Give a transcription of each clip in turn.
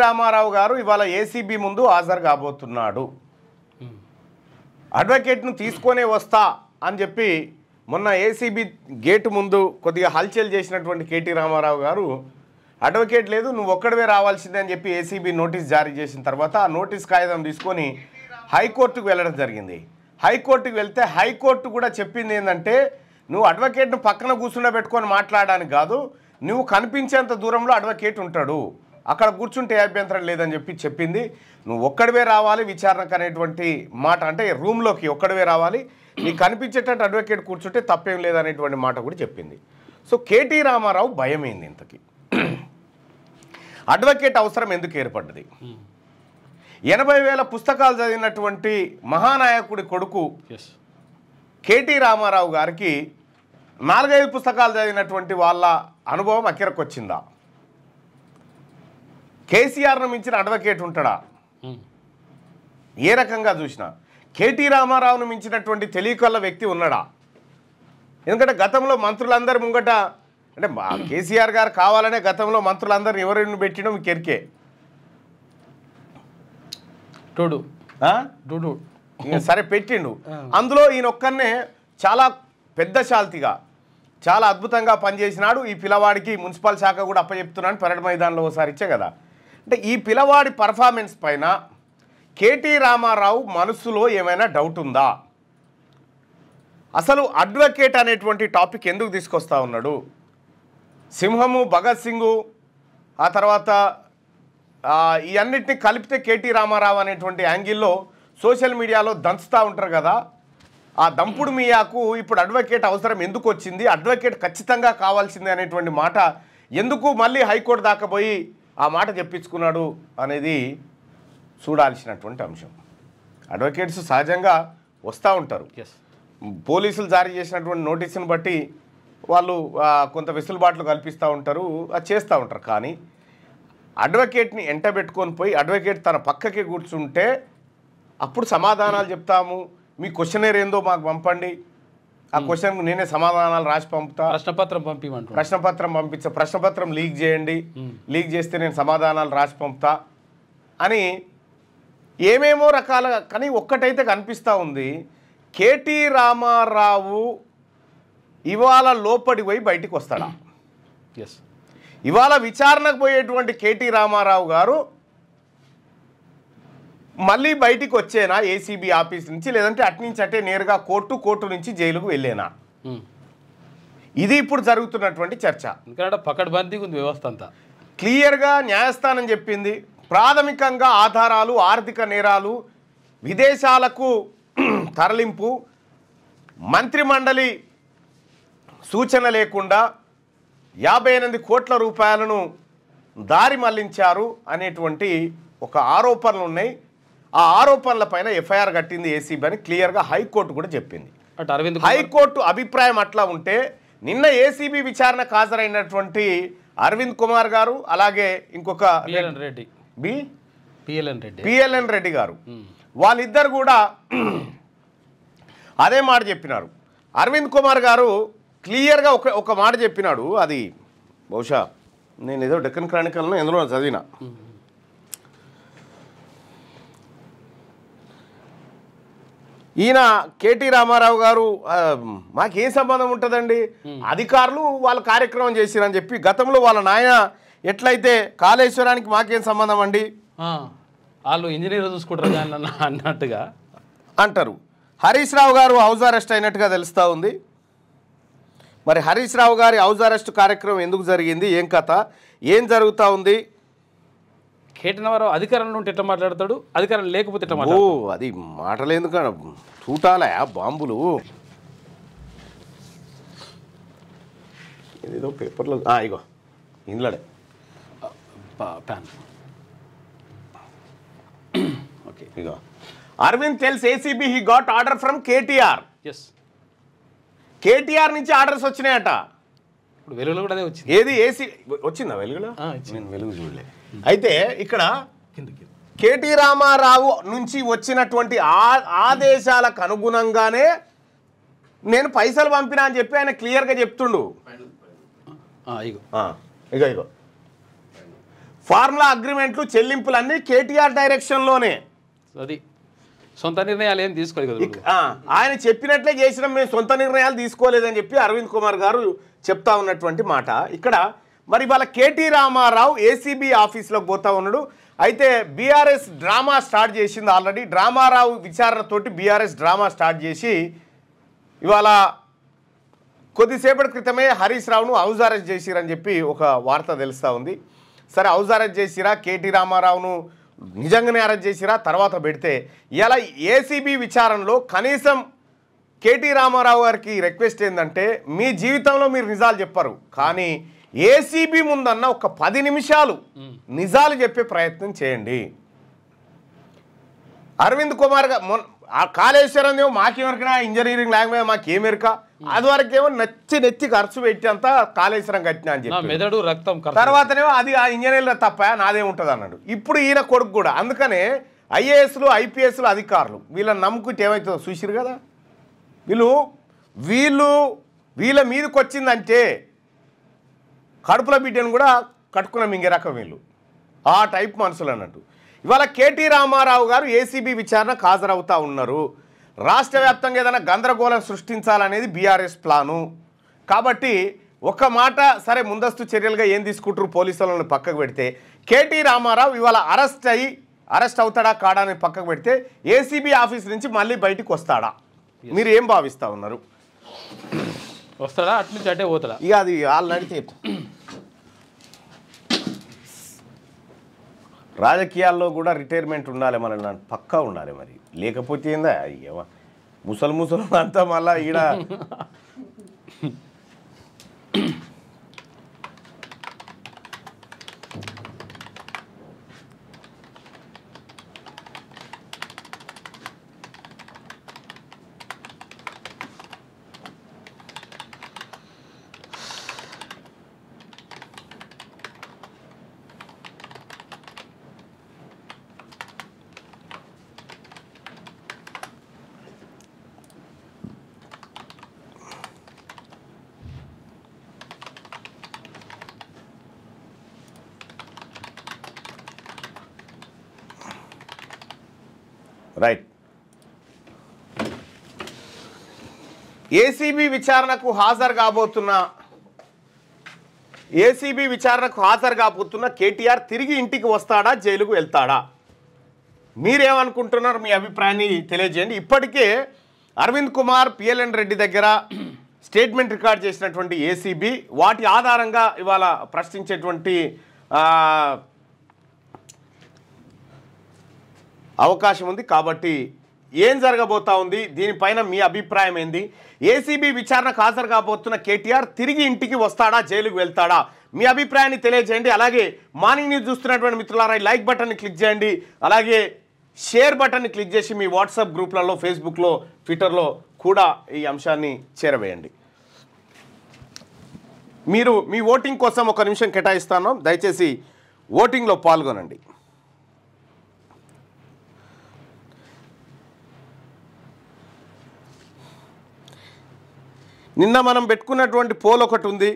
రామారావు గారు ఇవాళ ఏసీబీ ముందు హాజరు కాబోతున్నాడు. అడ్వకేట్ను తీసుకొనే వస్తా అని చెప్పి మొన్న ఏసీబీ గేటు ముందు కొద్దిగా హల్చల్ చేసినటువంటి కేటీ రామారావు గారు అడ్వకేట్ లేదు నువ్వు ఒక్కడవే రావాల్సిందే అని చెప్పి ఏసీబీ నోటీస్ జారీ చేసిన తర్వాత ఆ నోటీస్ కాగితం తీసుకొని హైకోర్టుకు వెళ్ళడం జరిగింది. హైకోర్టుకు వెళ్తే హైకోర్టు కూడా చెప్పింది ఏంటంటే నువ్వు అడ్వకేట్ను పక్కన కూర్చుండబెట్టుకొని మాట్లాడడానికి కాదు, నువ్వు కనిపించేంత దూరంలో అడ్వకేట్ ఉంటాడు, అక్కడ కూర్చుంటే అభ్యంతరం లేదని చెప్పి చెప్పింది. నువ్వు ఒక్కడివే రావాలి విచారణకు అనేటువంటి మాట, అంటే రూమ్లోకి ఒక్కడివే రావాలి, నీకు కనిపించేటట్టు అడ్వకేట్ కూర్చుంటే తప్పేం లేదనేటువంటి మాట కూడా చెప్పింది. సో కేటీ రామారావు భయమైంది. ఇంతకీ అడ్వకేట్ అవసరం ఎందుకు ఏర్పడ్డది? 80,000 పుస్తకాలు చదివినటువంటి మహానాయకుడి కొడుకు కేటీ రామారావు గారికి 4-5 పుస్తకాలు చదివినటువంటి వాళ్ళ అనుభవం అక్కరకు వచ్చిందా? కేసీఆర్ను మించిన అడ్వకేట్ ఉంటాడా? ఏ రకంగా చూసినా కేటీ రామారావును మించినటువంటి తెలియకల్ల వ్యక్తి ఉన్నాడా? ఎందుకంటే గతంలో మంత్రులందరి ముంగట అంటే కేసీఆర్ గారు కావాలనే గతంలో మంత్రులందరిని ఎవరిని పెట్టినో మీకు ఎరికే. సరే పెట్టిండు, అందులో ఈయన ఒక్కనే చాలా పెద్ద శాల్తీగా చాలా అద్భుతంగా పనిచేసినాడు. ఈ పిల్లవాడికి మున్సిపల్ శాఖ కూడా అప్పచెప్తున్నాను పెరడ్ మైదానంలో ఒకసారి ఇచ్చే కదా. అంటే ఈ పిల్లవాడి పర్ఫార్మెన్స్ పైన కేటీ రామారావు మనసులో ఏమైనా డౌట్ ఉందా? అసలు అడ్వకేట్ అనేటువంటి టాపిక్ ఎందుకు తీసుకొస్తా ఉన్నాడు? సింహము, భగత్ సింగు, ఆ తర్వాత ఈ అన్నిటిని కలిపితే కేటీ రామారావు అనేటువంటి యాంగిల్లో సోషల్ మీడియాలో దంచుతూ ఉంటారు కదా. ఆ దంపుడు మియాకు ఇప్పుడు అడ్వకేట్ అవసరం ఎందుకు వచ్చింది, అడ్వకేట్ ఖచ్చితంగా కావాల్సిందే అనేటువంటి మాట ఎందుకు మళ్ళీ హైకోర్టు దాకా పోయి ఆ మాట చెప్పించుకున్నాడు అనేది చూడాల్సినటువంటి అంశం. అడ్వకేట్స్ సహజంగా వస్తూ ఉంటారు, పోలీసులు జారీ చేసినటువంటి నోటీసును బట్టి వాళ్ళు కొంత వెసులుబాట్లు కల్పిస్తూ ఉంటారు, అది చేస్తూ ఉంటారు. కానీ అడ్వకేట్ని ఎంటబెట్టుకొని పోయి అడ్వకేట్ తన పక్కకి కూర్చుంటే అప్పుడు సమాధానాలు చెప్తాము, మీ క్వశ్చనర్ ఏందో మాకు పంపండి, ఆ క్వశ్చన్కు నేనే సమాధానాలు రాసి పంపుతా, ప్రశ్నపత్రం పంపించా, ప్రశ్నపత్రం లీక్ చేయండి, లీక్ చేస్తే నేను సమాధానాలు రాసి పంపుతా అని ఏమేమో రకాలుగా. కానీ ఒక్కటైతే కనిపిస్తూ ఉంది, కేటీ రామారావు ఇవాళ లోపడి పోయి బయటికి వస్తాడా? ఇవాళ విచారణకు పోయేటువంటి కేటీ రామారావు గారు మళ్ళీ బయటికి వచ్చేనా ఏసీబీ ఆఫీస్ నుంచి, లేదంటే అట్నుంచి అట్టే నేరుగా కోర్టు నుంచి జైలుకు వెళ్ళేనా? ఇది ఇప్పుడు జరుగుతున్నటువంటి చర్చ. పకడ్బందీగా ఉంది వ్యవస్థ అంతా. క్లియర్గా న్యాయస్థానం చెప్పింది, ప్రాథమికంగా ఆధారాలు, ఆర్థిక నేరాలు, విదేశాలకు తరలింపు, మంత్రిమండలి సూచన లేకుండా 58 కోట్ల రూపాయలను దారి మళ్లించారు అనేటువంటి ఒక ఆరోపణలు ఉన్నాయి. ఆ ఆరోపణల పైన ఎఫ్ఐఆర్ కట్టింది ఏసీబీ అని క్లియర్గా హైకోర్టు కూడా చెప్పింది. హైకోర్టు అభిప్రాయం అట్లా ఉంటే నిన్న ఏసీబీ విచారణకు హాజరైనటువంటి అరవింద్ కుమార్ గారు, అలాగే ఇంకొక పిఎల్ఎన్ రెడ్డి గారు, వాళ్ళిద్దరు కూడా అదే మాట చెప్పినారు. అరవింద్ కుమార్ గారు క్లియర్గా ఒక మాట చెప్పినాడు, అది బహుశా నేను ఏదో డెక్కన్ క్రానికల్ను ఎందులో చదివిన. ఈయన కేటీ రామారావు గారు మాకేం సంబంధం ఉంటుందండి, అధికారులు వాళ్ళ కార్యక్రమం చేసిరని చెప్పి, గతంలో వాళ్ళ నాయన ఎట్లయితే కాళేశ్వరానికి మాకేం సంబంధం అండి, వాళ్ళు ఇంజనీర్ చూసుకుంటారు అన్నట్టుగా అంటారు. హరీష్ రావు గారు హౌస్ అరెస్ట్ అయినట్టుగా తెలుస్తూ ఉంది. మరి హరీష్ రావు గారి హౌస్ అరెస్ట్ కార్యక్రమం ఎందుకు జరిగింది, ఏం కథ, ఏం జరుగుతూ ఉంది? కేటీ రామారావు అధికారంలో ఉంటే ఎట్లా మాట్లాడతాడు, అధికారం లేకపోతే ఎట్లా మాట్లాడతాడు? అది మాటలు ఎందుకన్నా చూటాలా బాంబులు, ఏదో పేపర్లో ఇగో ఇందులోనే ప్యాన్. ఓకే, ఇగో Arvind tells ACB he got order from KTR. KTR నుంచి ఆర్డర్స్ వచ్చినాయట. ఇప్పుడు వెలుగులో కూడా వచ్చింది. ఏది ఏసీ వచ్చిందా వెలుగులో? నేను వెలుగు చూడలే. అయితే ఇక్కడ కేటీ రామారావు నుంచి వచ్చినటువంటి ఆదేశాలకు అనుగుణంగానే నేను పైసలు పంపినా అని చెప్పి ఆయన క్లియర్గా చెప్తుండు. ఇగో ఫార్ములా అగ్రిమెంట్లు చెల్లింపులన్నీ కేటీఆర్ డైరెక్షన్లోనే. అది సొంత నిర్ణయాలు ఏం తీసుకోలేదు కదా. ఆయన చెప్పినట్లే చేసినాం, మేము సొంత నిర్ణయాలు తీసుకోలేదని చెప్పి అరవింద్ కుమార్ గారు చెప్తా ఉన్నటువంటి మాట. ఇక్కడ మరి వాళ్ళ కేటీ రామారావు ఏసీబీ ఆఫీస్లోకి పోతా ఉన్నాడు. అయితే బీఆర్ఎస్ డ్రామా స్టార్ట్ చేసింది ఆల్రెడీ. డ్రామారావు విచారణతోటి బీఆర్ఎస్ డ్రామా స్టార్ట్ చేసి ఇవాళ కొద్దిసేపటి క్రితమే హరీష్ రావును హౌస్ అరెస్ట్ చేసిరని చెప్పి ఒక వార్త తెలుస్తూ ఉంది. సరే, హౌస్ అరెస్ట్ చేసిరా, కేటీ రామారావును నిజంగానే అరెస్ట్ చేసిరా తర్వాత పెడితే ఇలా ఏసీబీ విచారణలో కనీసం కేటీ రామారావు గారికి రిక్వెస్ట్ ఏంటంటే మీ జీవితంలో మీరు నిజాలు చెప్పరు, కానీ ఏసీబీ ముందన్న ఒక 10 నిమిషాలు నిజాలు చెప్పే ప్రయత్నం చేయండి. అరవింద్ కుమార్ ఆ కాళేశ్వరం ఏమో మాకేమరికనా ఇంజనీరింగ్ లాంగ్వేజ్ మాకేమెరక, అది వరకేమో నెత్తి ఖర్చు పెట్టి అంతా కాళేశ్వరం కట్టినా అని చెప్పి మెదడు రక్తం తర్వాతనేమో అది ఆ ఇంజనీర్ల తప్ప నాదేముంటుంది అన్నాడు. ఇప్పుడు ఈయన కొడుకు కూడా. అందుకనే ఐఏఎస్లు ఐపీఎస్లు అధికారులు వీళ్ళని నమ్ముకుంటే ఏమవుతుందో చూసిరు కదా. వీళ్ళ మీదకి వచ్చిందంటే కడుపుల బిడ్డను కూడా కట్టుకున్న మింగే రకం వీళ్ళు, ఆ టైప్ మనుషులు అన్నట్టు. ఇవాళ కేటీ రామారావు గారు ఏసీబీ విచారణకు హాజరవుతూ ఉన్నారు. రాష్ట్ర వ్యాప్తంగా ఏదైనా గందరగోళం సృష్టించాలనేది బీఆర్ఎస్ ప్లాను. కాబట్టి ఒక మాట సరే, ముందస్తు చర్యలుగా ఏం తీసుకుంటారు పోలీసులను పక్కకు పెడితే, కేటీ రామారావు ఇవాళ అరెస్ట్ అవుతాడా కాడా అని పక్కకు పెడితే ఏసీబీ ఆఫీస్ నుంచి మళ్ళీ బయటికి వస్తాడా, మీరు ఏం భావిస్తూ ఉన్నారు? వస్తాడా, అటు నుంచి అటే పోతాడా? ఇక అది వాళ్ళు నడితే రాజకీయాల్లో కూడా రిటైర్మెంట్ ఉండాలి, మన పక్కా ఉండాలి. మరి లేకపోతే ఏందా అయ్యవ ముసలు అంతా మళ్ళా ఈడ రైట్. ఏసీబీ విచారణకు హాజరు కాబోతున్న కేటీఆర్ తిరిగి ఇంటికి వస్తాడా, జైలుకు వెళ్తాడా? మీరేమనుకుంటున్నారు? మీ అభిప్రాయాన్ని తెలియజేయండి. ఇప్పటికే అరవింద్ కుమార్, పిఎల్ఎన్ రెడ్డి దగ్గర స్టేట్మెంట్ రికార్డ్ చేసినటువంటి ఏసీబీ వాటి ఆధారంగా ఇవాళ ప్రశ్నించేటువంటి అవకాశం ఉంది. కాబట్టి ఏం జరగబోతా ఉంది, దీనిపైన మీ అభిప్రాయం ఏంది? ఏసీబీ విచారణకు హాజరు కాబోతున్న కేటీఆర్ తిరిగి ఇంటికి వస్తాడా, జైలుకు వెళ్తాడా? మీ అభిప్రాయాన్ని తెలియజేయండి. అలాగే మార్నింగ్ న్యూస్ చూస్తున్నటువంటి మిత్రులారా లైక్ బటన్ని క్లిక్ చేయండి, అలాగే షేర్ బటన్ని క్లిక్ చేసి మీ వాట్సాప్ గ్రూప్లలో, ఫేస్బుక్లో, ట్విట్టర్లో కూడా ఈ అంశాన్ని చేరవేయండి. మీరు మీ ఓటింగ్ కోసం 1 నిమిషం కేటాయిస్తాను, దయచేసి ఓటింగ్లో పాల్గొనండి. నిన్న మనం పెట్టుకున్నటువంటి పోల్ ఒకటి ఉంది.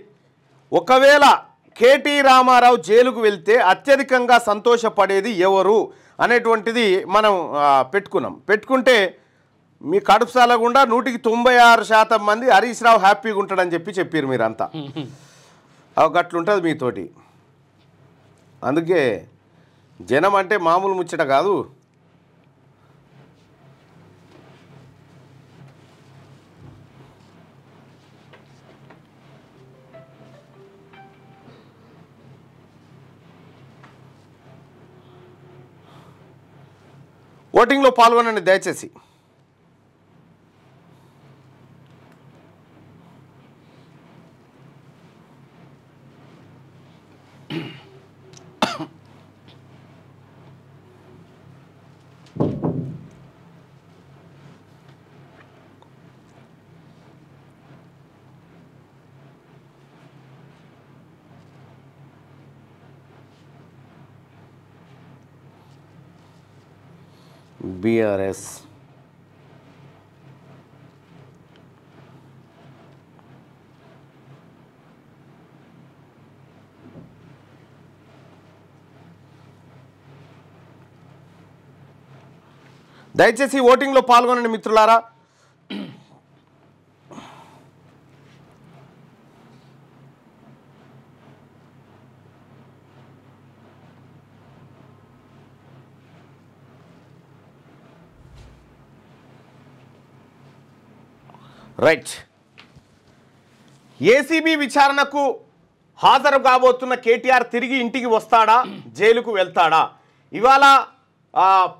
ఒకవేళ కేటీ రామారావు జైలుకు వెళ్తే అత్యధికంగా సంతోషపడేది ఎవరు అనేటువంటిది మనం పెట్టుకుంటే మీ కడుపు సాలగుండా 196% మంది హరీష్ రావు హ్యాపీగా ఉంటాడని చెప్పారు మీరంతా. గట్లుంటుంది మీతోటి. అందుకే జనం అంటే మామూలు ముచ్చట కాదు. ఓటింగ్లో పాల్గొనండి దయచేసి. బీఆర్ఎస్ దయచేసి ఓటింగ్లో పాల్గొనండి మిత్రులారా. రైట్, ఏసీబీ విచారణకు హాజరు కాబోతున్న కేటీఆర్ తిరిగి ఇంటికి వస్తాడా, జైలుకు వెళ్తాడా? ఇవాళ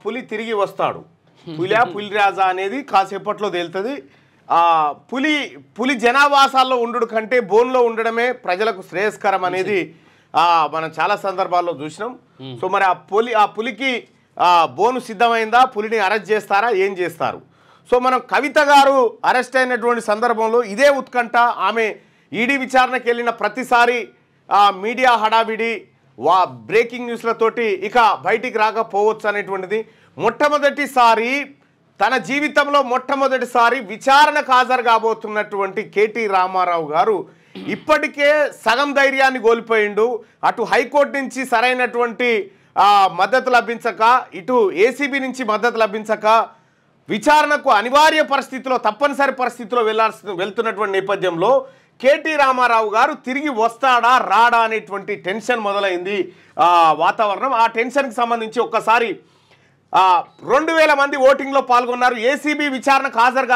పులి తిరిగి వస్తాడు. పులిరాజా అనేది కాసేపట్లో తేలుతుంది. పులి జనావాసాల్లో ఉండు కంటే బోన్లో ఉండడమే ప్రజలకు శ్రేయస్కరం అనేది మనం చాలా సందర్భాల్లో చూసినాం. సో మరి ఆ పులికి బోను సిద్ధమైందా? పులిని అరెస్ట్ చేస్తారా? ఏం చేస్తారు? సో మనం కవిత గారు అరెస్ట్ అయినటువంటి సందర్భంలో ఇదే ఉత్కంఠ. ఆమె ఈడీ విచారణకు వెళ్ళిన ప్రతిసారి మీడియా హడావిడి బ్రేకింగ్ న్యూస్లతోటి ఇక బయటికి రాకపోవచ్చు అనేటువంటిది. మొట్టమొదటిసారి తన జీవితంలో మొట్టమొదటిసారి విచారణకు హాజరు కాబోతున్నటువంటి కేటీ రామారావు గారు ఇప్పటికే సగం ధైర్యాన్ని కోల్పోయిండు. అటు హైకోర్టు నుంచి సరైనటువంటి మద్దతు లభించక, ఇటు ఏసీబీ నుంచి మద్దతు లభించక విచారణకు అనివార్య పరిస్థితిలో, తప్పనిసరి పరిస్థితిలో వెళ్తున్నటువంటి నేపథ్యంలో కేటీ రామారావు గారు తిరిగి వస్తాడా రాడా అనేటువంటి టెన్షన్ మొదలైంది వాతావరణం. ఆ టెన్షన్కి సంబంధించి ఒక్కసారి 2000 మంది ఓటింగ్లో పాల్గొన్నారు. ఏసీబీ విచారణకు హాజరు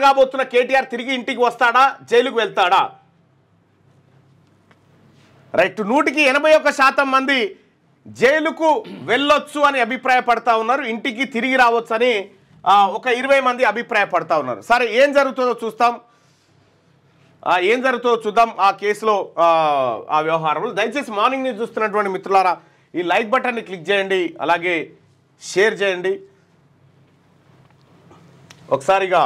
కాబోతున్న కేటీఆర్ తిరిగి ఇంటికి వస్తాడా, జైలుకు వెళ్తాడా? రైట్, 181% మంది జైలుకు వెళ్ళొచ్చు అని అభిప్రాయపడతా ఉన్నారు. ఇంటికి తిరిగి రావచ్చు అని ఒక 20 మంది అభిప్రాయపడతా ఉన్నారు. సరే, ఏం జరుగుతుందో చూద్దాం ఆ కేసులో ఆ వ్యవహారంలో. దయచేసి మార్నింగ్ న్యూస్ చూస్తున్నటువంటి మిత్రులారా ఈ లైక్ బటన్ని క్లిక్ చేయండి, అలాగే షేర్ చేయండి. ఒకసారిగా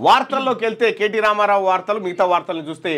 వార్తల్లోకి వెళ్తే కేటీ రామారావు వార్తలు, మిగతా వార్తలను చూస్తే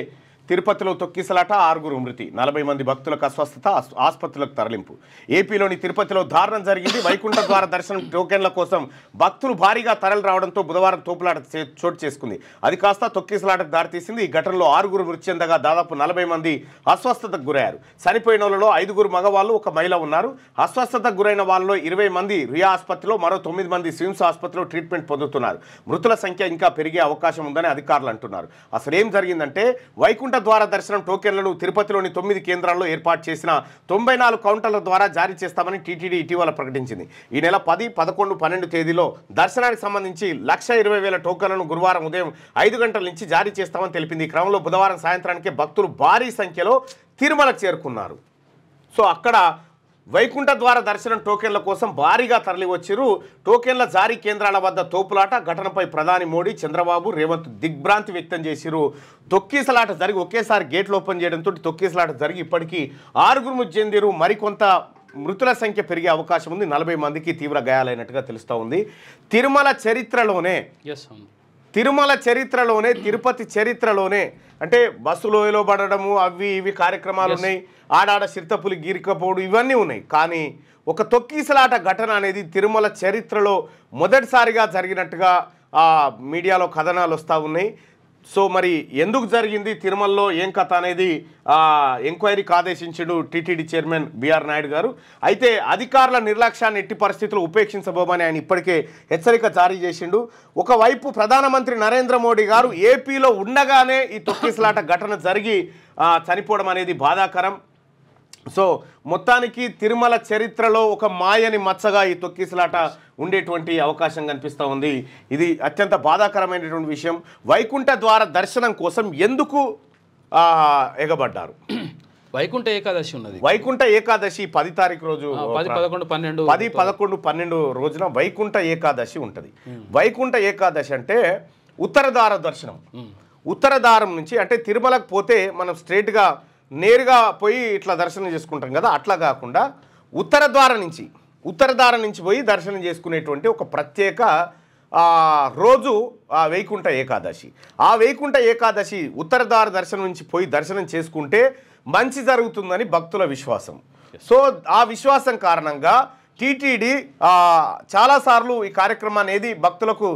తిరుపతిలో తొక్కిసలాట, 6 మృతి, 40 మంది భక్తులకు అస్వస్థత, ఆసుపత్రులకు తరలింపు. ఏపీలోని తిరుపతిలో దారుణం జరిగింది. వైకుంఠ ద్వార దర్శనం టోకెన్ల కోసం భక్తులు భారీగా తరలి రావడంతో బుధవారం తోపులాట చోటు చేసుకుంది. అది కాస్త తొక్కిసలాటకు దారితీసింది. ఈ ఘటనలో 6 మృతి చెందగా దాదాపు 40 మంది అస్వస్థతకు గురయ్యారు. చనిపోయిన వాళ్ళలో 5 మగవాళ్ళు, 1 మహిళ ఉన్నారు. అస్వస్థతకు గురైన వాళ్ళలో 20 మంది రియా ఆసుపత్రిలో, మరో 9 మంది స్విమ్స్ ఆసుపత్రిలో ట్రీట్మెంట్ పొందుతున్నారు. మృతుల సంఖ్య ఇంకా పెరిగే అవకాశం ఉందని అధికారులు అంటున్నారు. అసలు ఏం జరిగిందంటే, వైకుంఠ ద్వార దర్శనం టోకెన్లను తిరుపతిలోని 9 కేంద్రాల్లో ఏర్పాటు చేసిన 94 కౌంటర్ల ద్వారా జారీ చేస్తామని టీటీడీ ఇటీవల ప్రకటించింది. ఈ నెల 10, 11, 12 తేదీలో దర్శనానికి సంబంధించి 1,20,000 టోకెన్లను గురువారం ఉదయం 5 గంటల నుంచి జారీ చేస్తామని తెలిపింది. ఈ క్రమంలో బుధవారం సాయంత్రానికి భక్తులు భారీ సంఖ్యలో తిరుమలకు చేరుకున్నారు. సో అక్కడ వైకుంఠ ద్వార దర్శనం టోకెన్ల కోసం భారీగా తరలి వచ్చారు. టోకెన్ల జారీ కేంద్రాల వద్ద తోపులాట ఘటనపై ప్రధాని మోడీ, చంద్రబాబు, రేవంత్ దిగ్భ్రాంతి వ్యక్తం చేశారు. తొక్కిసలాట జరిగి ఒకేసారి గేట్లు ఓపెన్ చేయడంతో తొక్కిసలాట జరిగి ఇప్పటికీ 6 మృతి చెందారు. మరికొంత మృతుల సంఖ్య పెరిగే అవకాశం ఉంది. 40 మందికి తీవ్ర గాయాలైనట్టుగా తెలుస్తూ ఉంది. తిరుమల చరిత్రలోనే తిరుపతి చరిత్రలోనే అంటే బస్సులో పడడము, అవి ఇవి కార్యక్రమాలు ఉన్నాయి. ఆడాడ చిరుతపులి గీరికపోవడం ఇవన్నీ ఉన్నాయి. కానీ ఒక తొక్కిసలాట ఘటన అనేది తిరుమల చరిత్రలో మొదటిసారిగా జరిగినట్టుగా మీడియాలో కథనాలు వస్తూ ఉన్నాయి. సో మరి ఎందుకు జరిగింది, తిరుమలలో ఏం కథ అనేది ఎంక్వైరీకి ఆదేశించాడు టీటీడీ చైర్మన్ బిఆర్ నాయుడు గారు. అయితే అధికారుల నిర్లక్ష్యాన్ని ఎట్టి పరిస్థితుల్లో ఉపేక్షించబోమని ఆయన ఇప్పటికే హెచ్చరిక జారీ చేసిండు. ఒకవైపు ప్రధానమంత్రి నరేంద్ర మోడీ గారు ఏపీలో ఉండగానే ఈ తొక్కిసలాట ఘటన జరిగి చనిపోవడం అనేది బాధాకరం. సో మొత్తానికి తిరుమల చరిత్రలో ఒక మాయని మచ్చగా ఈ తొక్కిసలాట ఉండేటువంటి అవకాశం కనిపిస్తూ ఉంది. ఇది అత్యంత బాధాకరమైనటువంటి విషయం. వైకుంఠ ద్వార దర్శనం కోసం ఎందుకు ఎగబడ్డారు? వైకుంఠ ఏకాదశి ఉన్నది. వైకుంఠ ఏకాదశి 10 తారీఖు రోజు 10, 11, 12 రోజున వైకుంఠ ఏకాదశి ఉంటుంది. వైకుంఠ ఏకాదశి అంటే ఉత్తర ద్వార దర్శనం. ఉత్తర ద్వారం నుంచి అంటే తిరుమలకు పోతే మనం స్ట్రైట్గా నేరుగా పోయి ఇట్లా దర్శనం చేసుకుంటాం కదా, అట్లా కాకుండా ఉత్తర ద్వారం నుంచి పోయి దర్శనం చేసుకునేటువంటి ఒక ప్రత్యేక రోజు వైకుంఠ ఏకాదశి. ఆ వైకుంఠ ఏకాదశి ఉత్తర ద్వార దర్శనం నుంచి పోయి దర్శనం చేసుకుంటే మంచి జరుగుతుందని భక్తుల విశ్వాసం. సో ఆ విశ్వాసం కారణంగా టీటీడీ చాలాసార్లు ఈ కార్యక్రమాన్ని ఏది భక్తులకు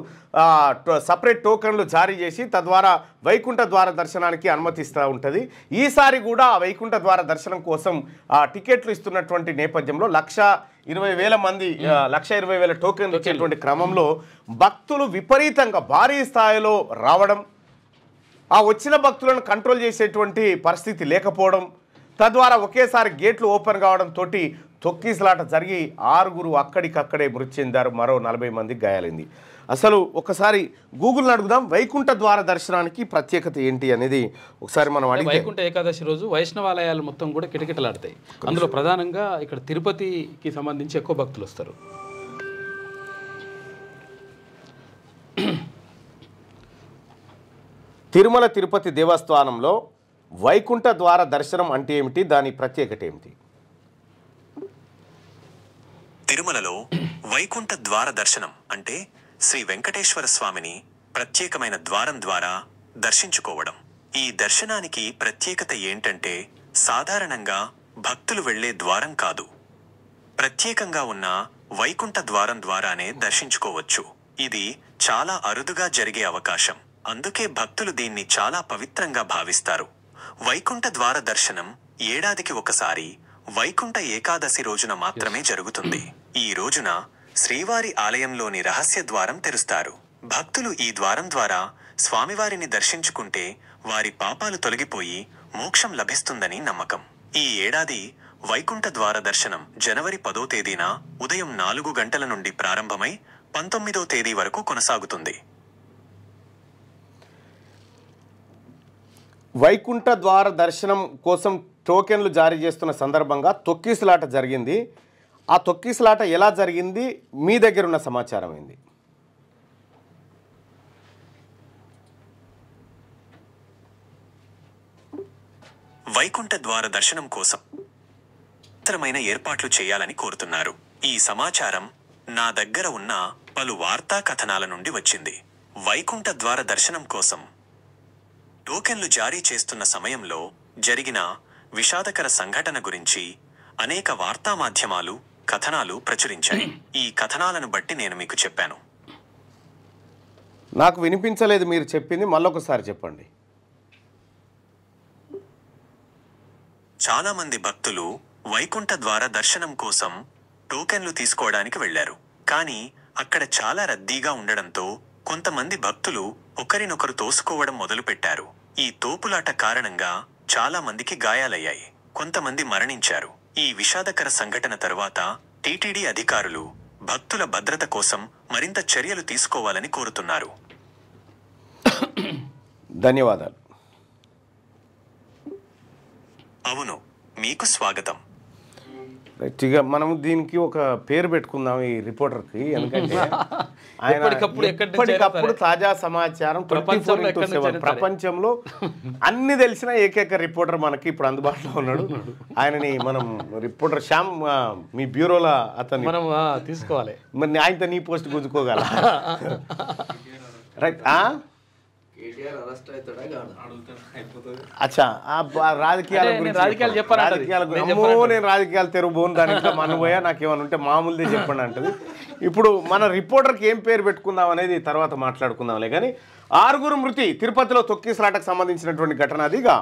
సపరేట్ టోకన్లు జారీ చేసి తద్వారా వైకుంఠ ద్వార దర్శనానికి అనుమతిస్తూ ఉంటుంది. ఈసారి కూడా ఆ వైకుంఠ ద్వార దర్శనం కోసం టికెట్లు ఇస్తున్నటువంటి నేపథ్యంలో 1,20,000 మంది 1,20,000 టోకెన్లు ఇచ్చేటువంటి క్రమంలో భక్తులు విపరీతంగా భారీ స్థాయిలో రావడం, ఆ వచ్చిన భక్తులను కంట్రోల్ చేసేటువంటి పరిస్థితి లేకపోవడం, తద్వారా ఒకేసారి గేట్లు ఓపెన్ కావడంతో తొక్కిసలాట జరిగి 6 అక్కడికక్కడే మృతి చెందారు, మరో 40 మందికి గాయాలైంది. అసలు ఒకసారి గూగుల్ని అడుగుదాం, వైకుంఠ ద్వార దర్శనానికి ప్రత్యేకత ఏంటి అనేది ఒకసారి మనం అడిగి. వైకుంఠ ఏకాదశి రోజు వైష్ణవాలయాలు మొత్తం కూడా కిటకిటలాడతాయి. అందులో ప్రధానంగా ఇక్కడ తిరుపతికి సంబంధించి ఎక్కువ భక్తులు వస్తారు. తిరుమల తిరుపతి దేవస్థానంలో వైకుంఠ ద్వార దర్శనం అంటే ఏమిటి, దాని ప్రత్యేకత ఏమిటి? తిరుమలలో వైకుంఠ ద్వార దర్శనం అంటే శ్రీ వెంకటేశ్వర స్వామిని ప్రత్యేకమైన ద్వారం ద్వారా దర్శించుకోవడం. ఈ దర్శనానికి ప్రత్యేకత ఏంటంటే సాధారణంగా భక్తులు వెళ్లే ద్వారం కాదు, ప్రత్యేకంగా ఉన్న వైకుంఠ ద్వారం ద్వారానే దర్శించుకోవచ్చు. ఇది చాలా అరుదుగా జరిగే అవకాశం, అందుకే భక్తులు దీన్ని చాలా పవిత్రంగా భావిస్తారు. వైకుంఠ ద్వార దర్శనం ఏడాదికి ఒకసారి వైకుంఠ ఏకాదశి రోజున మాత్రమే జరుగుతుంది. ఈ రోజున శ్రీవారి ఆలయంలోని రహస్య ద్వారం తెరుస్తారు. భక్తులు ఈ ద్వారం ద్వారా స్వామివారిని దర్శించుకుంటే వారి పాపాలు తొలగిపోయి మోక్షం లభిస్తుందని నమ్మకం. ఈ ఏడాది వైకుంఠ ద్వార దర్శనం జనవరి 10వ తేదీన ఉదయం 4 గంటల నుండి ప్రారంభమై 19వ తేదీ వరకు కొనసాగుతుంది. వైకుంఠ ద్వార దర్శనం కోసం టోకెన్లు జారీ చేస్తున్న సందర్భంగా తొక్కిసలాట జరిగింది. ఆ తొక్కిసలాట ఎలా జరిగింది, మీ దగ్గర ఉన్న సమాచారం ఏంది? వైకుంఠ ద్వార దర్శనం కోసం అవసరమైన ఏర్పాట్లు చేయాలని కోరుతున్నారు. ఈ సమాచారం నా దగ్గర ఉన్న పలు వార్తా కథనాల నుండి వచ్చింది. వైకుంఠ ద్వార దర్శనం కోసం టోకెన్లు జారీ చేస్తున్న సమయంలో జరిగిన విషాదకర సంఘటన గురించి అనేక వార్తా మాధ్యమాలు కథనాలు ప్రచురించాయి. ఈ కథనాలను బట్టి నేను మీకు చెప్పాను. నాకు వినిపించలేదు మీరు చెప్పింది, మళ్ళొకసారి చెప్పండి. చాలా మంది భక్తులు వైకుంఠ ద్వార దర్శనం కోసం టోకెన్లు తీసుకోవడానికి వెళ్లారు. కానీ అక్కడ చాలా రద్దీగా ఉండడంతో కొంతమంది భక్తులు ఒకరినొకరు తోసుకోవడం మొదలుపెట్టారు. ఈ తోపులాట కారణంగా చాలా మందికి గాయాలయ్యాయి, కొంతమంది మరణించారు. ఈ విషాదకర సంఘటన తరువాత టీటీడీ అధికారులు భక్తుల భద్రత కోసం మరింత చర్యలు తీసుకోవాలని కోరుతున్నారు. ధన్యవాదాలు. అవును, మీకు స్వాగతం. ఇక మనం దీనికి ఒక పేరు పెట్టుకుందాం ఈ రిపోర్టర్కి, ఎందుకంటే ఆయన ఎప్పటికప్పుడు తాజా సమాచారం 24/7 ప్రపంచంలో అన్ని తెలిసిన ఏకైక రిపోర్టర్ మనకి ఇప్పుడు అందుబాటులో ఉన్నాడు. ఆయనని మనం రిపోర్టర్ శ్యామ్ మీ బ్యూరోలో అతన్ని మనం తీసుకోవాలి. మరి ఆయనతో నీ పోస్ట్ గుంజుకోగల రైట్. అచ్చా, రాజకీయాలు నేను రాజకీయాలు తెరవబోను, దాంట్లో మనం పోయా నాకేమన్నా ఉంటే మామూలుదే చెప్పండి అంటది. ఇప్పుడు మన రిపోర్టర్కి ఏం పేరు పెట్టుకుందాం అనేది తర్వాత మాట్లాడుకుందాంలే. కానీ 6 మృతి తిరుపతిలో తొక్కిసలాటకు సంబంధించినటువంటి ఘటన అదిగా.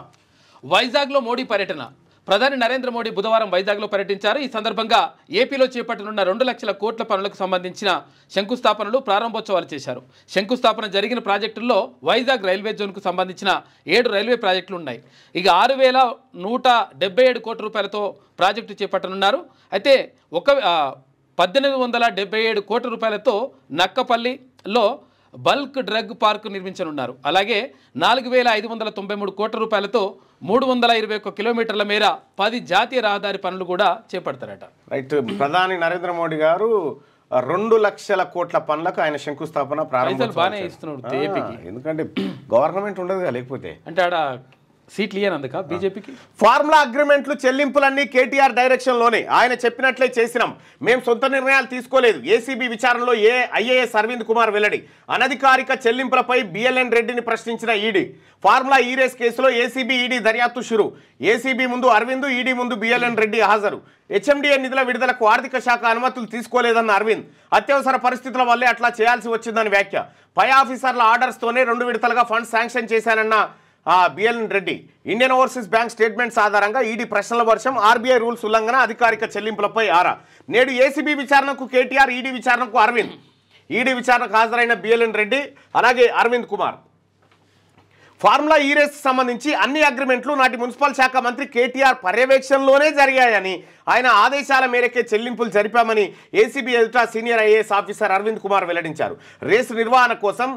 వైజాగ్లో మోడీ పర్యటన. ప్రధాని నరేంద్ర మోడీ బుధవారం వైజాగ్లో పర్యటించారు. ఈ సందర్భంగా ఏపీలో చేపట్టనున్న 2 లక్షల కోట్ల పనులకు సంబంధించిన శంకుస్థాపనలు, ప్రారంభోత్సవాలు చేశారు. శంకుస్థాపన జరిగిన ప్రాజెక్టుల్లో వైజాగ్ రైల్వే జోన్కు సంబంధించిన 7 రైల్వే ప్రాజెక్టులు ఉన్నాయి. ఇక 6,177 కోట్ల రూపాయలతో ప్రాజెక్టు చేపట్టనున్నారు. అయితే 1,877 కోట్ల రూపాయలతో నక్కపల్లిలో బల్క్ డ్రగ్ పార్క్ నిర్మించనున్నారు. అలాగే 4,593 కోట్ల రూపాయలతో 321 కిలోమీటర్ల మేర 10 జాతీయ రహదారి పనులు కూడా చేపడతారట. రైట్. ప్రధాని నరేంద్ర మోడీ గారు 2 లక్షల కోట్ల పనులకు ఆయన శంకుస్థాపన ప్రారంభం బాగానే ఇస్తున్నాడు ఏపీకి. ఎందుకంటే గవర్నమెంట్ ఉండదు లేకపోతే. అంటే ఆడ సీట్లు ఇయ్యనందుక బీజేపీకి ఫార్ములా అగ్రిమెంట్లు చెల్లింపులన్నీ కేటీఆర్ డైరెక్షన్లోనే ఆయన చెప్పినట్లే చేసినాం, మేము సొంత నిర్ణయాలు తీసుకోలేదు. ఏసీబీ విచారణలో ఐఏఎస్ అరవింద్ కుమార్ వెల్లడి. అనధికారిక చెల్లింపులపై బిఎల్ఎన్ రెడ్డిని ప్రశ్నించిన ఈడీ. ఫార్ములా రేస్ కేసులో ఏసీబీ ఈడీ దర్యాప్తు షురు. ఏసీబీ ముందు అరవింద్, ఈడీ ముందు బిఎల్ఎన్ రెడ్డి హాజరు. హెచ్ఎండిఏ నిధుల విడుదలకు ఆర్థిక శాఖ అనుమతులు తీసుకోలేదన్న అరవింద్. అత్యవసర పరిస్థితుల వల్లే అట్లా చేయాల్సి వచ్చిందని వ్యాఖ్య. పై ఆఫీసర్ల ఆర్డర్స్తోనే 2 విడతలుగా ఫండ్స్ శాంక్షన్ చేశానన్న BLN Reddy. Indian overseas bank statements ఆధారంగా ఈడీ ప్రశ్నల వర్షం, ఆర్బీఐ రూల్స్ ఉల్లంఘన, అధికారిక చెల్లింపులపై ఆరా. నేడు ఏసీబీ విచారణకు కేటీఆర్, ఈడీ విచారణకు అరవింద్. ఈడీ విచారణకు హాజరైన బిఎల్ఎన్ రెడ్డి అలాగే అరవింద్ కుమార్. ఫార్ములా రేస్ సంబంధించి అన్ని అగ్రిమెంట్లు నాటి మున్సిపల్ శాఖ మంత్రి కేటీఆర్ పర్యవేక్షణలోనే జరిగాయని, ఆయన ఆదేశాల మేరకే చెల్లింపులు జరిపామని ఏసీబీ ఎదుట senior IAS officer Arvind Kumar వెల్లడించారు. రేసు నిర్వహణ కోసం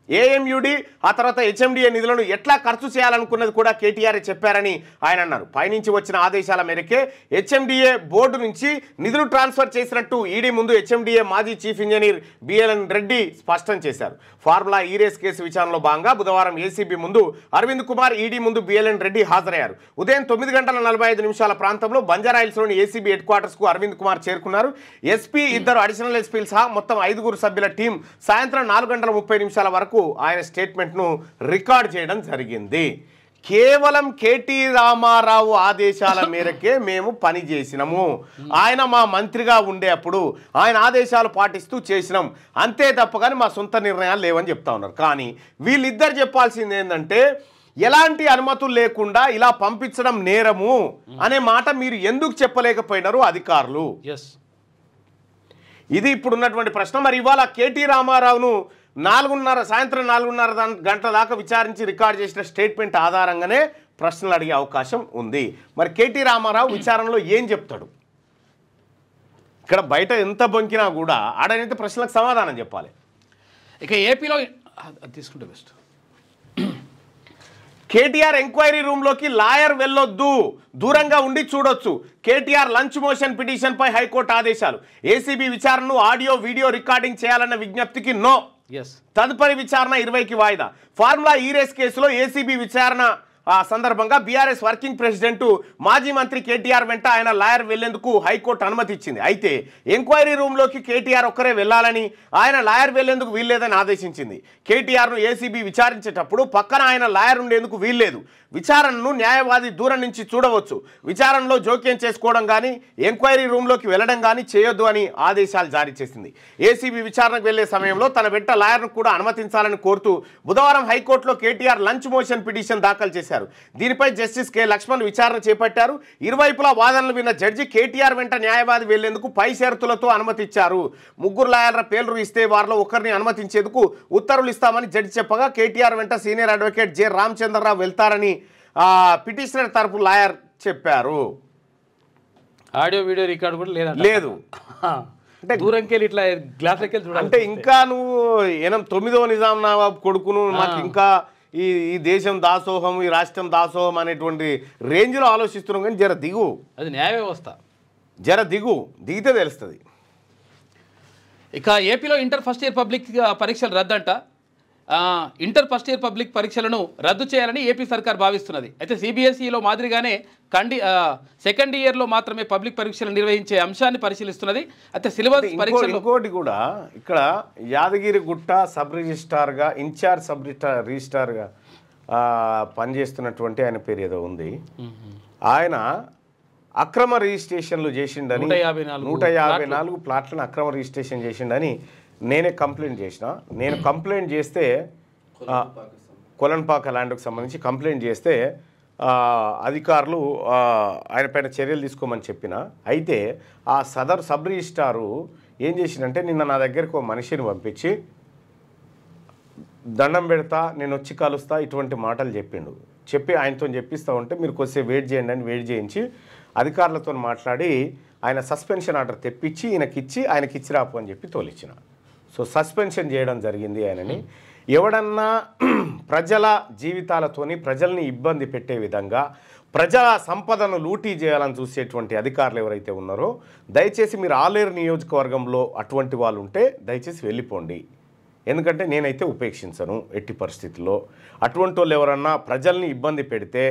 ఏఎంయుడి ఆ తర్వాత హెచ్ఎండిఏ నిధులను ఎట్లా ఖర్చు చేయాలనుకున్నది కూడా కేటీఆర్ చెప్పారని ఆయన అన్నారు. పైనుంచి వచ్చిన ఆదేశాల మేరకే హెచ్ఎండిఏ బోర్డు నుంచి నిధులు ట్రాన్స్ఫర్ చేసినట్టు ఈడీ ముందు హెచ్ఎండిఏ మాజీ చీఫ్ ఇంజనీర్ బిఎల్ఎన్ రెడ్డి స్పష్టం చేశారు. ఫార్ములా రేస్ కేసు విచారణలో భాగంగా బుధవారం ఏసీబీ ముందు అరవింద్ కుమార్, ఈడీ ముందు బిఎల్ఎన్ రెడ్డి హాజరయ్యారు. ఉదయం 9:45 ప్రాంతంలో బంజారాహిల్స్లోని ఏసీబీ హెడ్ క్వార్టర్స్కు అరవింద్ కుమార్ చేరుకున్నారు. ఎస్పీ, 2 అడిషనల్ ఎస్పీలు సహా మొత్తం 5 సభ్యుల టీం సాయంత్రం 4:30 వరకు ఆయన స్టేట్మెంట్ను రికార్డ్ చేయడం జరిగింది. కేవలం కేటీ రామారావు ఆదేశాల మేరకే మేము పని చేసినాము, ఆయన మా మంత్రిగా ఉండేప్పుడు ఆయన ఆదేశాలు పాటిస్తూ చేసినాం, అంతే తప్ప కానీ మా సొంత నిర్ణయాలు లేవని చెప్తా ఉన్నారు. కానీ వీళ్ళిద్దరు చెప్పాల్సింది ఏంటంటే, ఎలాంటి అనుమతులు లేకుండా ఇలా పంపించడం నేరము అనే మాట మీరు ఎందుకు చెప్పలేకపోయినారు అధికారులు? ఇది ఇప్పుడున్నటువంటి ప్రశ్న. మరి ఇవాళ కేటీ రామారావును సాయంత్రం 4:30 గంటల దాకా విచారించి రికార్డ్ చేసిన స్టేట్మెంట్ ఆధారంగానే ప్రశ్నలు అడిగే అవకాశం ఉంది. మరి కేటీ రామారావు విచారణలో ఏం చెప్తాడు? ఇక్కడ బయట ఎంత బొంకినా కూడా ఆడనైతే ప్రశ్నలకు సమాధానం చెప్పాలి. ఇక ఏపీలో తీసుకుంటే బెస్ట్. కేటీఆర్ ఎంక్వైరీ రూమ్లోకి లాయర్ వెళ్ళొద్దు, దూరంగా ఉండి చూడొచ్చు. కేటీఆర్ లంచ్ మోషన్ పిటిషన్ పై హైకోర్టు ఆదేశాలు. ఏసీబీ విచారణను ఆడియో వీడియో రికార్డింగ్ చేయాలన్న విజ్ఞప్తికి నో. తదుపరి విచారణ 20కి వాయిదా. ఫార్ములా రేస్ కేసులో ఏసీబీ విచారణ సందర్భంగా బీఆర్ఎస్ వర్కింగ్ ప్రెసిడెంట్ మాజీ మంత్రి కేటీఆర్ వెంట ఆయన లాయర్ వెళ్లేందుకు హైకోర్టు అనుమతి ఇచ్చింది. అయితే ఎంక్వైరీ రూమ్లోకి కేటీఆర్ ఒక్కరే వెళ్లాలని, ఆయన లాయర్ వెళ్లేందుకు వీల్లేదని ఆదేశించింది. కేటీఆర్ను ఏసీబీ విచారించేటప్పుడు పక్కన ఆయన లాయర్ ఉండేందుకు వీల్లేదు. విచారణను న్యాయవాది దూరం నుంచి చూడవచ్చు. విచారణలో జోక్యం చేసుకోవడం కానీ, ఎంక్వైరీ రూమ్లోకి వెళ్లడం కానీ చేయొద్దు అని ఆదేశాలు జారీ చేసింది. ఏసీబీ విచారణకు వెళ్లే సమయంలో తన వెంట లాయర్ను కూడా అనుమతించాలని కోరుతూ బుధవారం హైకోర్టులో కేటీఆర్ లంచ్ మోషన్ పిటిషన్ దాఖలు చేశారు. దీనిపై జస్టిస్ కె లక్ష్మణ్ విచారణ చేపట్టారు. ఇరువైపులా వాదనలు విన్న జడ్జి కేటీఆర్ వెంట న్యాయవాది వెళ్లేందుకు పై షరతులతో అనుమతి ఇచ్చారు. 3 లాయర్ల పేర్లు ఇస్తే వారిలో ఒకరిని అనుమతించేందుకు ఉత్తర్వులు ఇస్తామని జడ్జి చెప్పగా, కేటీఆర్ వెంట సీనియర్ అడ్వకేట్ జె రామచంద్రరావు వెళ్తారని పిటిషనర్ తరపు లాయర్ చెప్పారు. ఆడియో వీడియో రికార్డు కూడా లేదు. అంటే దూరంకెళ్ళి ఇట్లా గ్లాస్లోకి వెళ్ళి అంటే ఇంకా నువ్వు 9వ నిజాం నవాబ్ కొడుకును, మాకు ఇంకా ఈ దేశం దాసోహం, ఈ రాష్ట్రం దాసోహం అనేటువంటి రేంజ్లో ఆలోచిస్తున్నాం. కానీ జర దిగు, అది న్యాయ వ్యవస్థ, జర దిగితే తెలుస్తుంది. ఇక ఏపీలో ఇంటర్ ఫస్ట్ ఇయర్ పబ్లిక్ పరీక్షలు రద్దంట. ఇంటర్ ఫస్ట్ ఇయర్ పబ్లిక్ పరీక్షలను రద్దు చేయాలని ఏపీ సర్కార్ భావిస్తున్నది. అయితే సిబిఎస్ఈలో మాదిరిగానే సెకండ్ ఇయర్లో మాత్రమే పబ్లిక్ పరీక్షలు నిర్వహించే అంశాన్ని పరిశీలిస్తున్నది. అయితే సిలబస్ పరీక్షలు ఇంకోటి కూడా ఇక్కడ యాదగిరిగుట్ట సబ్ రిజిస్ట్రార్గా, ఇన్ఛార్జ్ సబ్ రిజిస్ట్రార్గా పనిచేస్తున్నటువంటి ఆయన పేరు ఏదో ఉంది. ఆయన అక్రమ రిజిస్ట్రేషన్లు చేసిండని, 154 ప్లాట్లను అక్రమ రిజిస్ట్రేషన్ చేసిండని నేనే కంప్లైంట్ చేసిన. నేను కంప్లైంట్ చేస్తే కొలన్పాక ల్యాండ్కు సంబంధించి కంప్లైంట్ చేస్తే అధికారులు ఆయన పైన చర్యలు తీసుకోమని చెప్పిన. అయితే ఆ సదరు సబ్ రిజిస్ట్రారు ఏం చేసిందంటే, నిన్న నా దగ్గరకు ఒక మనిషిని పంపించి దండం పెడతా, నేను వచ్చి కలుస్తా, ఇటువంటి మాటలు చెప్పిండు. చెప్పి ఆయనతో చెప్పిస్తూ ఉంటే మీరు కొద్దిసేపు వెయిట్ చేయండి అని వెయిట్ చేయించి అధికారులతో మాట్లాడి ఆయన సస్పెన్షన్ ఆర్డర్ తెప్పించి ఆయనకి ఇచ్చి రాపు అని చెప్పి తోలిచ్చిన. సో సస్పెన్షన్ చేయడం జరిగింది ఆయనని. ఎవడన్నా ప్రజల జీవితాలతోని ప్రజల్ని ఇబ్బంది పెట్టే విధంగా ప్రజల సంపదను లూటీ చేయాలని చూసేటువంటి అధికారులు ఎవరైతే ఉన్నారో, దయచేసి మీరు ఆలేరు నియోజకవర్గంలో అటువంటి వాళ్ళు ఉంటే దయచేసి వెళ్ళిపోండి. ఎందుకంటే నేనైతే ఉపేక్షించను ఎట్టి పరిస్థితుల్లో. అటువంటి వాళ్ళు ఎవరన్నా ప్రజల్ని ఇబ్బంది పెడితే,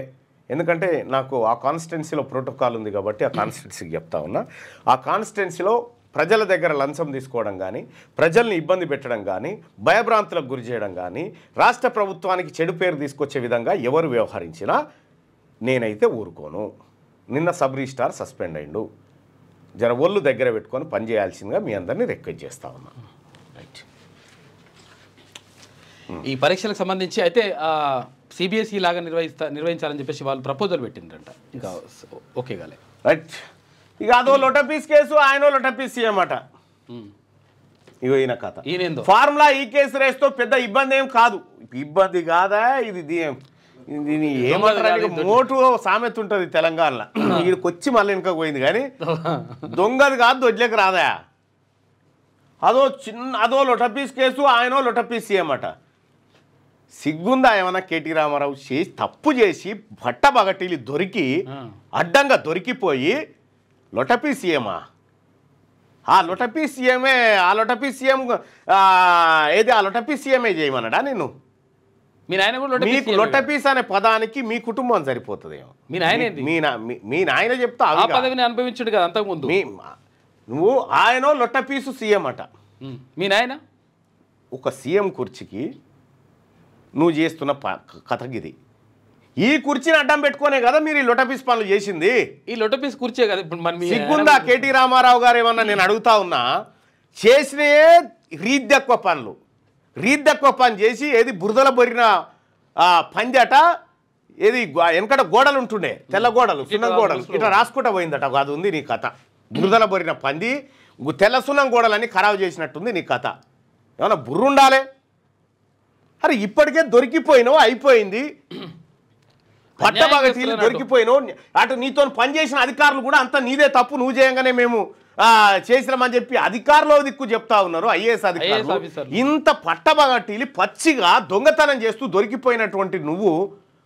ఎందుకంటే నాకు ఆ కాన్స్టిట్యున్సీలో ప్రోటోకాల్ ఉంది కాబట్టి ఆ కాన్స్టిట్యున్సీకి చెప్తా ఉన్నా, ఆ కాన్స్టిట్యున్సీలో ప్రజల దగ్గర లంచం తీసుకోవడం కానీ, ప్రజల్ని ఇబ్బంది పెట్టడం కానీ, భయభ్రాంతులకు గురి చేయడం కానీ, రాష్ట్ర ప్రభుత్వానికి చెడు పేరు తీసుకొచ్చే విధంగా ఎవరు వ్యవహరించినా నేనైతే ఊరుకోను. నిన్న సబ్ రిజిస్ట్రార్ సస్పెండ్ అయిండు. జర ఒళ్ళు దగ్గర పెట్టుకొని పనిచేయాల్సిందిగా మీ అందరినీ రిక్వెస్ట్ చేస్తా ఉన్నా. రైట్. ఈ పరీక్షలకు సంబంధించి అయితే సిబిఎస్ఈ లాగా నిర్వహించాలని చెప్పేసి వాళ్ళు ప్రపోజల్ పెట్టిండ్రంట. ఇంకా ఓకే కాలే. రైట్. ఇక అదో లొటపీస్ కేసు, ఆయన లొటపీస్ సీఎం అట. ఇగో ఈయన కథ. ఈయనేందో ఫార్ములా ఈ కేసు రేస్తో పెద్ద ఇబ్బంది ఏం కాదు. ఇబ్బంది కాదా ఇది? దీని ఏమంటారు, మోటు సామెత ఉంటుంది తెలంగాణలో. వీడికి వచ్చి మళ్ళీ వెనుక పోయింది కానీ దొంగది కాదు, దొడ్లేకి రాదా. అదో లొటపీస్ కేసు, ఆయన లొటపీస్ సీఎం అట. సిగ్గుందా ఏమన్నా కేటీ రామారావు? తప్పు చేసి బట్టబగటీలు దొరికి అడ్డంగా దొరికిపోయి లొటపీ సీఎమా? ఆ లొటపీ సీఎమే, ఆ లొటపీ సీఎం ఏది, ఆ లొటపీ సీఎమే చేయమన్నాడా నిన్ను? మీకు లొటపీస్ అనే పదానికి మీ కుటుంబం సరిపోతుందేమో. మీ నాయన చెప్తా పదవిని అనుభవించుడు కదా అంతకుముందు. నువ్వు ఆయన లొటపీసు సీఎం అట. మీ నాయన ఒక సీఎం కుర్చీకి నువ్వు చేస్తున్న కథగిది. ఈ కుర్చీని అడ్డం పెట్టుకునే కదా మీరు ఈ లొటపీస్ పనులు చేసింది. ఈ లొటపీస్ కుర్చీ కదా ఇప్పుడు సిగ్గుందా కేటీ రామారావు గారు? ఏమన్నా నేను అడుగుతా ఉన్నా, చేసినే రీద్దెక్కువ పనులు, రీద్దెక్కువ పని చేసి ఏది బురదల బొరిన పంజట, ఏది వెనకట గోడలు ఉంటుండే, తెల్ల గోడలు, సున్నం గోడలు, ఇట్లా రాసుకుంటా పోయిందట. అది ఉంది నీ కథ. బురదల బొరిన పంది, తెల్ల సున్నం గోడలన్నీ ఖరాబు చేసినట్టుంది నీ కథ. ఏమన్నా బుర్ర ఉండాలి. అరే ఇప్పటికే దొరికిపోయినావు, అయిపోయింది. పట్టబాగటీలు దొరికిపోయినావు. అటు నీతో పనిచేసిన అధికారులు కూడా అంతా నీదే తప్పు, నువ్వు చేయంగానే మేము చేసినామని చెప్పి అధికారులు దిక్కు చెప్తా ఉన్నారు. ఐఏఎస్ అధికారులు ఇంత పట్టబాగటీలు పచ్చిగా దొంగతనం చేస్తూ దొరికిపోయినటువంటి నువ్వు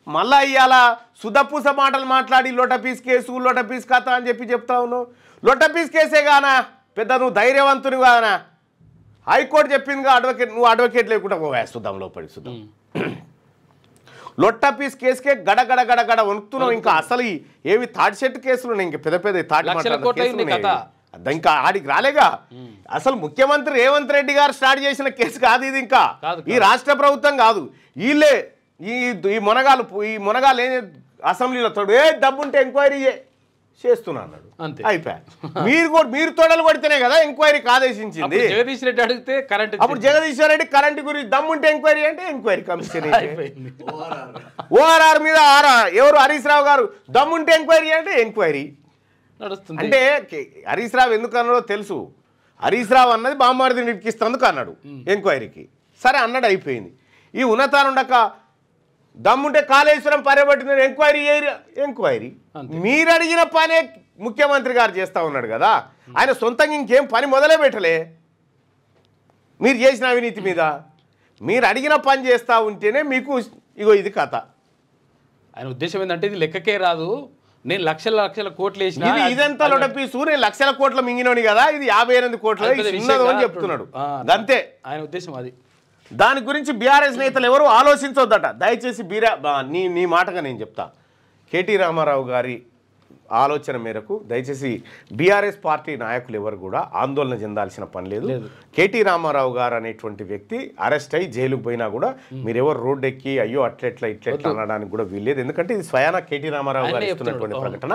మళ్ళా ఇవాళ సుధపూస మాటలు మాట్లాడి లొటపీస్ కేసు, లొటపీస్ కథ అని చెప్పి చెప్తా ఉన్నావు. లొటపీస్ కేసే గానా పెద్ద నువ్వు ధైర్యవంతుని కానా? హైకోర్టు చెప్పిందిగా అడ్వకేట్, నువ్వు అడ్వకేట్ లేకుండా వేస్తుందాం లోపడి చూద్దాం. లొట్టపీస్ కేసుకే గడగడ గడగడ వణుకుతున్నావు. ఇంకా అసలు ఏవి తాటి చెట్టు కేసులు, ఇంకా పెద్ద పెద్ద తాటి ఇంకా ఆడికి రాలేగా. అసలు ముఖ్యమంత్రి రేవంత్ రెడ్డి గారు స్టార్ట్ చేసిన కేసు కాదు ఇది. ఇంకా ఈ రాష్ట్ర ప్రభుత్వం కాదు, వీళ్ళే ఈ మునగాలు ఏం అసెంబ్లీలో తోడు డబ్బుంటే ఎంక్వైరీ చేస్తున్నా అన్నాడు. అయిపోయా. మీరు తోడలు కొడితేనే కదా ఎంక్వైరీకి ఆదేశించింది. జగదీష్ రెడ్డి అడిగితే కరెంట్, అప్పుడు జగదీష్ రెడ్డి కరెంట్ గురించి దమ్ముంటే ఎంక్వైరీ అంటే ఎంక్వైరీ కమిషన్. ఓఆర్ఆర్ మీద ఎవరు హరీష్ రావు గారు దమ్ముంటే ఎంక్వైరీ అంటే ఎంక్వైరీ నడుస్తుంది. అంటే హరీష్ రావు ఎందుకు అన్నాడో తెలుసు. హరీష్ రావు అన్నది బామ్మారిని ఇరికిస్తందుకు అన్నాడు ఎంక్వైరీకి. సరే అన్నాడు, అయిపోయింది. ఈ ఉన్నతానుండక దమ్ముంటే కాళేశ్వరం పర్యబట్టిందని ఎంక్వైరీ మీరు అడిగిన పనే ముఖ్యమంత్రి గారు చేస్తూ ఉన్నాడు కదా. ఆయన సొంతంగా ఇంకేం పని మొదలే పెట్టలే. మీరు చేసిన అవినీతి మీద మీరు అడిగిన పని చేస్తూ ఉంటేనే మీకు ఇగో ఇది కథ. ఆయన ఉద్దేశం ఏంటంటే ఇది లెక్కకే రాదు, నేను లక్షల లక్షల కోట్లు వేసిన ఇదంతా లొటపీసు, నేను లక్షల కోట్ల మింగినోని కదా, ఇది 58 కోట్ల ఉన్నదో అని చెప్తున్నాడు. అంతే ఆయన ఉద్దేశం. అది దాని గురించి బీఆర్ఎస్ నేతలు ఎవరు ఆలోచించొద్దట. దయచేసి నీ మాటగా నేను చెప్తా. కేటీ రామారావు గారి ఆలోచన మేరకు దయచేసి బీఆర్ఎస్ పార్టీ నాయకులు ఎవరు కూడా ఆందోళన చెందాల్సిన పని లేదు. కేటీ రామారావు గారు అనేటువంటి వ్యక్తి అరెస్ట్ అయ్యి జైలుకు పోయినా కూడా మీరెవరు రోడ్డు ఎక్కి అయ్యో అట్లెట్లా ఇట్లెట్లా అనడానికి కూడా వీల్లేదు. ఎందుకంటే ఇది స్వయాన కేటీ రామారావు గారు ఇస్తున్నటువంటి ప్రకటన.